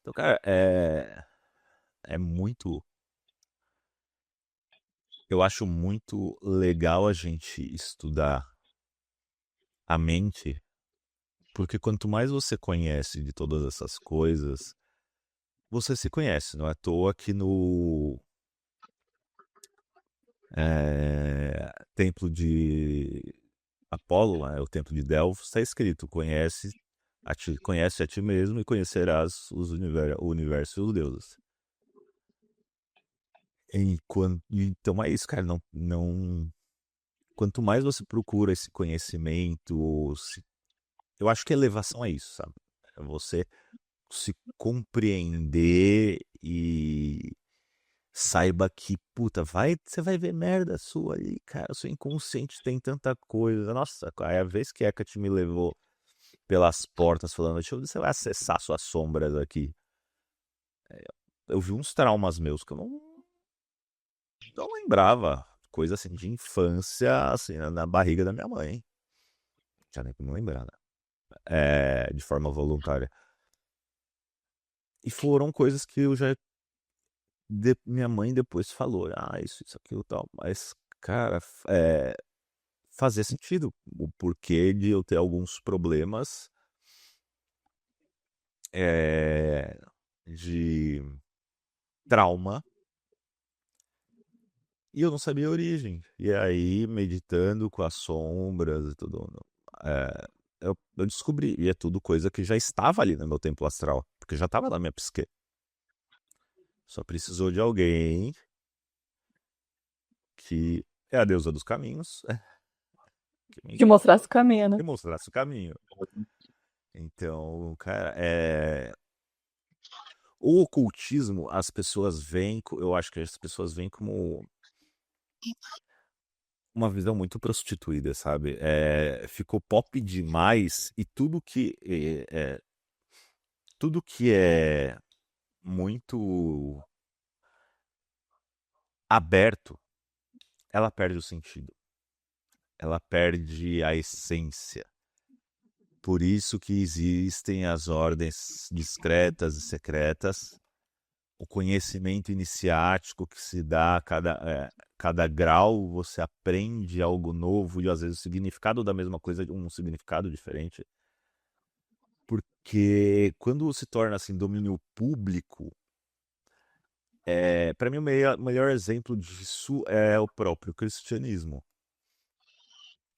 Então, cara, é muito. Eu acho muito legal a gente estudar a mente, porque quanto mais você conhece de todas essas coisas, você se conhece. Não é à toa que no templo de Apolo, né, o templo de Delfos, está escrito: conhece a ti mesmo e conhecerás o universo e os deuses. Então é isso, cara. Quanto mais você procura esse conhecimento, eu acho que elevação é isso, sabe? É você se compreender e saiba que, puta, você vai ver merda sua ali, cara. O seu inconsciente tem tanta coisa. Nossa, a vez que a Hecate me levou pelas portas falando: deixa eu ver se você vai acessar suas sombras aqui. Eu vi uns traumas meus que eu não lembrava. Coisa assim de infância, assim, na barriga da minha mãe. Já nem como lembrar, né? De forma voluntária. E foram coisas que eu já. Minha mãe depois falou: isso, aquilo tal. Mas, cara, fazia sentido o porquê de eu ter alguns problemas de trauma e eu não sabia a origem. E aí, meditando com as sombras e tudo, é, eu descobri. E é tudo coisa que já estava ali no meu templo astral, porque já estava na minha psique. Só precisou de alguém que é a deusa dos caminhos, Que mostrasse o caminho, né? que mostrasse o caminho. Então, cara, o ocultismo, as pessoas veem, eu acho que as pessoas veem como uma visão muito prostituída, sabe? Ficou pop demais e tudo que é muito aberto, ela perde o sentido, ela perde a essência. Por isso que existem as ordens discretas e secretas, o conhecimento iniciático que se dá a cada grau, você aprende algo novo e às vezes o significado da mesma coisa, um significado diferente. Porque quando se torna assim domínio público, para mim o melhor exemplo disso é o próprio cristianismo,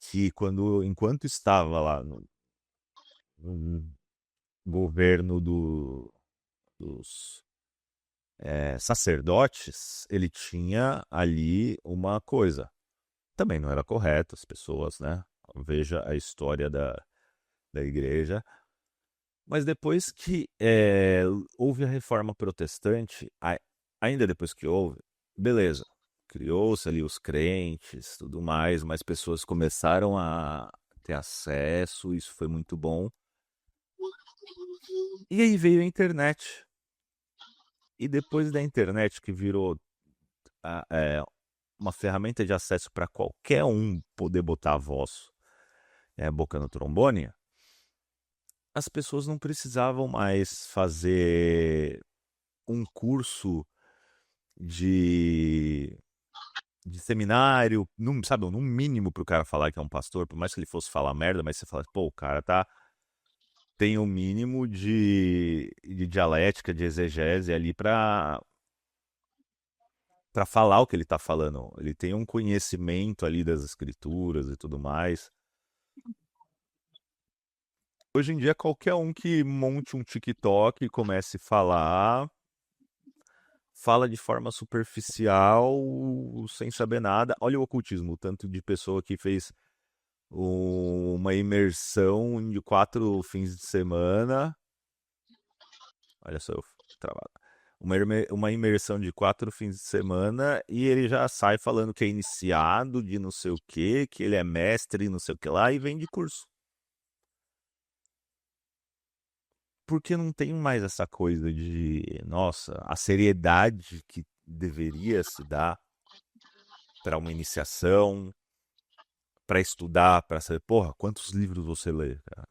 que enquanto estava lá no governo dos sacerdotes, ele tinha ali uma coisa. Também não era correto, as pessoas, né? Veja a história da igreja. Mas depois que houve a reforma protestante, ainda depois que houve, beleza, criou-se ali os crentes, tudo mais pessoas começaram a ter acesso, isso foi muito bom. E aí veio a internet. E depois da internet, que virou uma ferramenta de acesso para qualquer um poder botar a voz, boca no trombone, as pessoas não precisavam mais fazer um curso de, de seminário, sabe, no mínimo pro cara falar que é um pastor, por mais que ele fosse falar merda, mas você fala, pô, o cara tem o mínimo de dialética, de exegese ali para falar o que ele tá falando. Ele tem um conhecimento ali das escrituras e tudo mais. Hoje em dia, qualquer um que monte um TikTok e comece a falar, fala de forma superficial, sem saber nada. Olha o ocultismo, o tanto de pessoa que fez uma imersão de 4 fins de semana. Olha só, eu travado. uma imersão de 4 fins de semana e ele já sai falando que é iniciado de não sei o quê, que ele é mestre e não sei o que lá e vende curso. Porque não tem mais essa coisa de, nossa, a seriedade que deveria se dar para uma iniciação, para estudar, para saber, porra, quantos livros você lê, cara?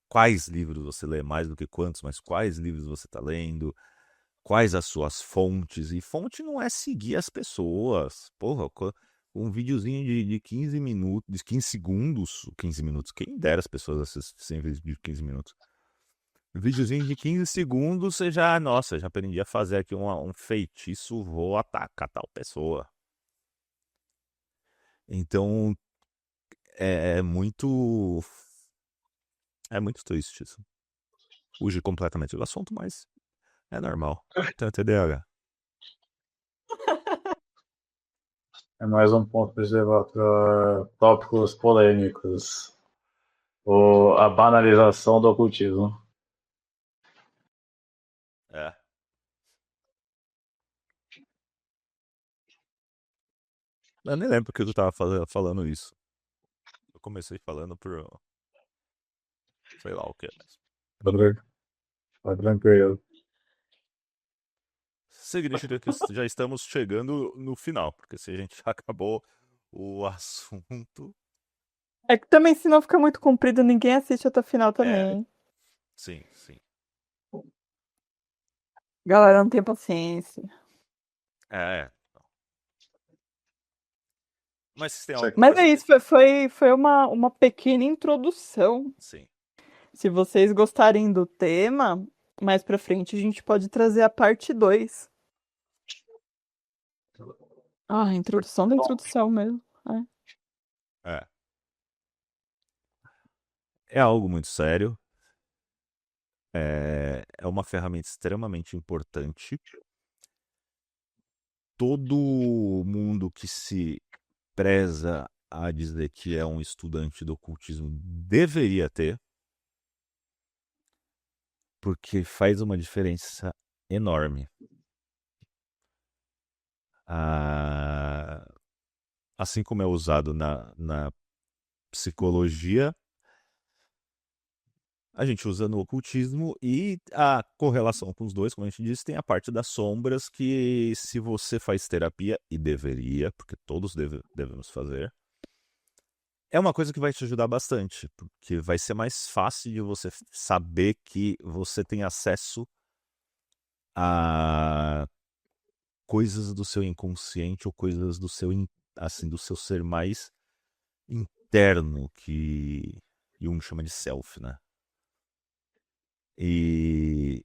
Quais livros você lê? Mais do que quantos, mas quais livros você está lendo? Quais as suas fontes? E fonte não é seguir as pessoas. Porra, um videozinho de 15 minutos, de 15 segundos, 15 minutos, quem dera as pessoas assistirem vídeo de 15 minutos. Um videozinho de 15 segundos, você já, nossa, já aprendi a fazer aqui um feitiço, vou atacar tal pessoa. Então, é muito. É muito triste isso. Fuge completamente do assunto, mas é normal. Tem TDAH. É mais um ponto para levar para tópicos polêmicos. A banalização do ocultismo. É. Eu nem lembro porque eu tava falando isso. Eu comecei falando por. Sei lá o que. Tá tranquilo. Significa que já estamos chegando no final, porque se a gente já acabou o assunto. É que também, se não fica muito comprido, ninguém assiste até o final também, hein? Sim, sim. Galera, não tem paciência. É. Mas se tem algo. Mas é isso, foi uma pequena introdução. Sim. Se vocês gostarem do tema, mais pra frente a gente pode trazer a parte 2. Ah, a introdução da introdução mesmo. É. É algo muito sério. É uma ferramenta extremamente importante. Todo mundo que se preza a dizer que é um estudante do ocultismo deveria ter, porque faz uma diferença enorme. Assim como é usado na psicologia, a gente usa no ocultismo e a correlação com os dois, como a gente disse, tem a parte das sombras que se você faz terapia, e deveria, porque todos devemos fazer, é uma coisa que vai te ajudar bastante, porque vai ser mais fácil de você saber que você tem acesso a coisas do seu inconsciente ou coisas do seu, assim, do seu ser mais interno, que Jung chama de self, né? E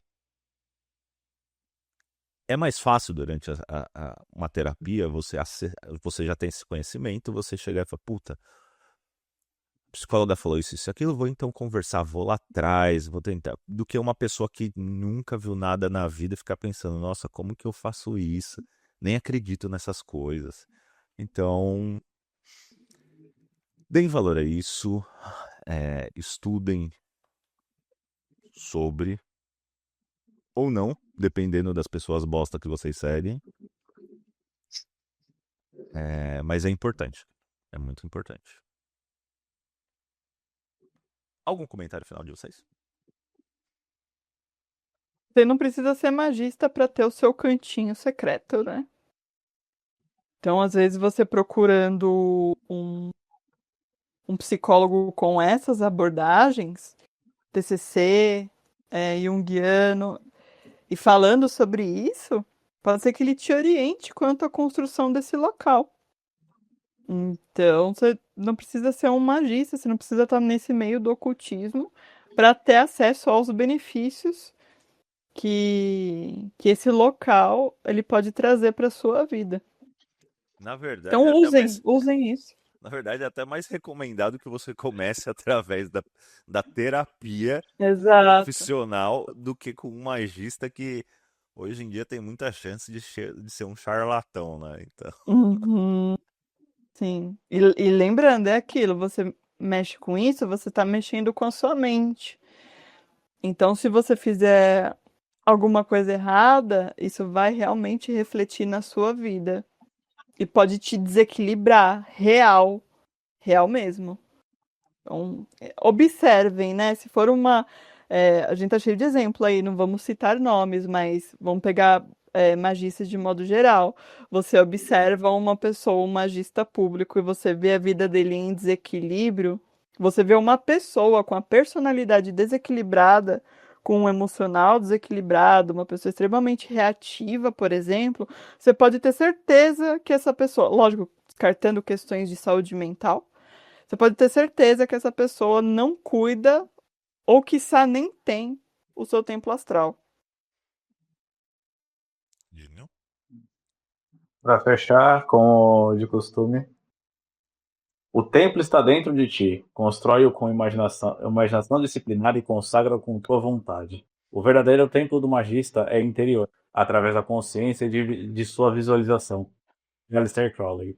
é mais fácil durante uma terapia, você já tem esse conhecimento, você chegar e falar, puta, a psicóloga falou isso, aquilo, vou então conversar, vou lá atrás, vou tentar. Do que uma pessoa que nunca viu nada na vida ficar pensando, nossa, como que eu faço isso? Nem acredito nessas coisas. Então, deem valor a isso, estudem sobre, ou não, dependendo das pessoas bosta que vocês seguem. Mas é importante. É muito importante. Algum comentário final de vocês? Você não precisa ser magista pra ter o seu cantinho secreto, né? Então, às vezes, você procurando um psicólogo com essas abordagens, TCC, junguiano, e falando sobre isso, pode ser que ele te oriente quanto à construção desse local. Então, você não precisa ser um magista, você não precisa estar nesse meio do ocultismo para ter acesso aos benefícios que esse local ele pode trazer para sua vida. Na verdade, Então, usem isso. Na verdade, é até mais recomendado que você comece através da terapia Exato. profissional do que com um magista que hoje em dia tem muita chance de ser um charlatão, né? Então, Uhum. Sim. E lembrando, é aquilo, você mexe com isso, você está mexendo com a sua mente. Então, se você fizer alguma coisa errada, isso vai realmente refletir na sua vida. E pode te desequilibrar, real mesmo. Então, observem, né? Se for uma. A gente tá cheio de exemplo aí, não vamos citar nomes, mas vamos pegar magistas de modo geral. Você observa uma pessoa, um magista público, e você vê a vida dele em desequilíbrio. Você vê uma pessoa com a personalidade desequilibrada, com um emocional desequilibrado, uma pessoa extremamente reativa, por exemplo, você pode ter certeza que essa pessoa, lógico, descartando questões de saúde mental, você pode ter certeza que essa pessoa não cuida ou quiçá nem tem o seu templo astral. Entendeu? Para fechar, como de costume, o templo está dentro de ti. Constrói-o com imaginação disciplinada e consagra-o com tua vontade. O verdadeiro templo do magista é interior, através da consciência e de sua visualização. Aleister Crowley.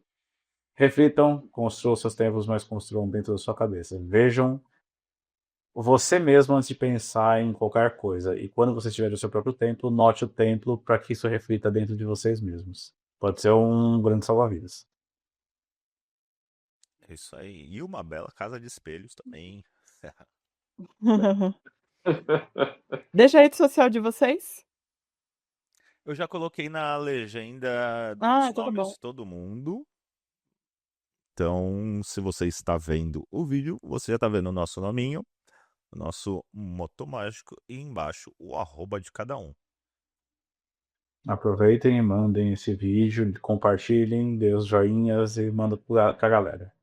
Reflitam, construam seus templos, mas construam dentro da sua cabeça. Vejam você mesmo antes de pensar em qualquer coisa. E quando você estiver no seu próprio templo, note o templo para que isso reflita dentro de vocês mesmos. Pode ser um grande salva-vidas. É isso aí. E uma bela casa de espelhos também. Deixa a rede social de vocês. Eu já coloquei na legenda Ah, os então tá nomes bom. de todo mundo. Então, se você está vendo o vídeo, você já está vendo o nosso nominho, o nosso moto mágico e embaixo o arroba de cada um. Aproveitem e mandem esse vídeo, compartilhem, dê os joinhas e manda pra a galera.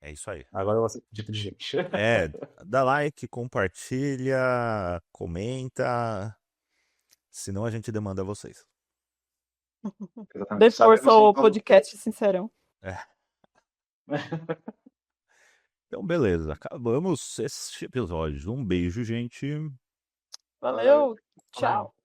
É isso aí. Agora eu vou ser tipo de gente. Dá like, compartilha, comenta. Senão a gente demanda vocês. Dê força ao podcast Sincerão. Então, beleza. Acabamos este episódio. Um beijo, gente. Valeu, tchau.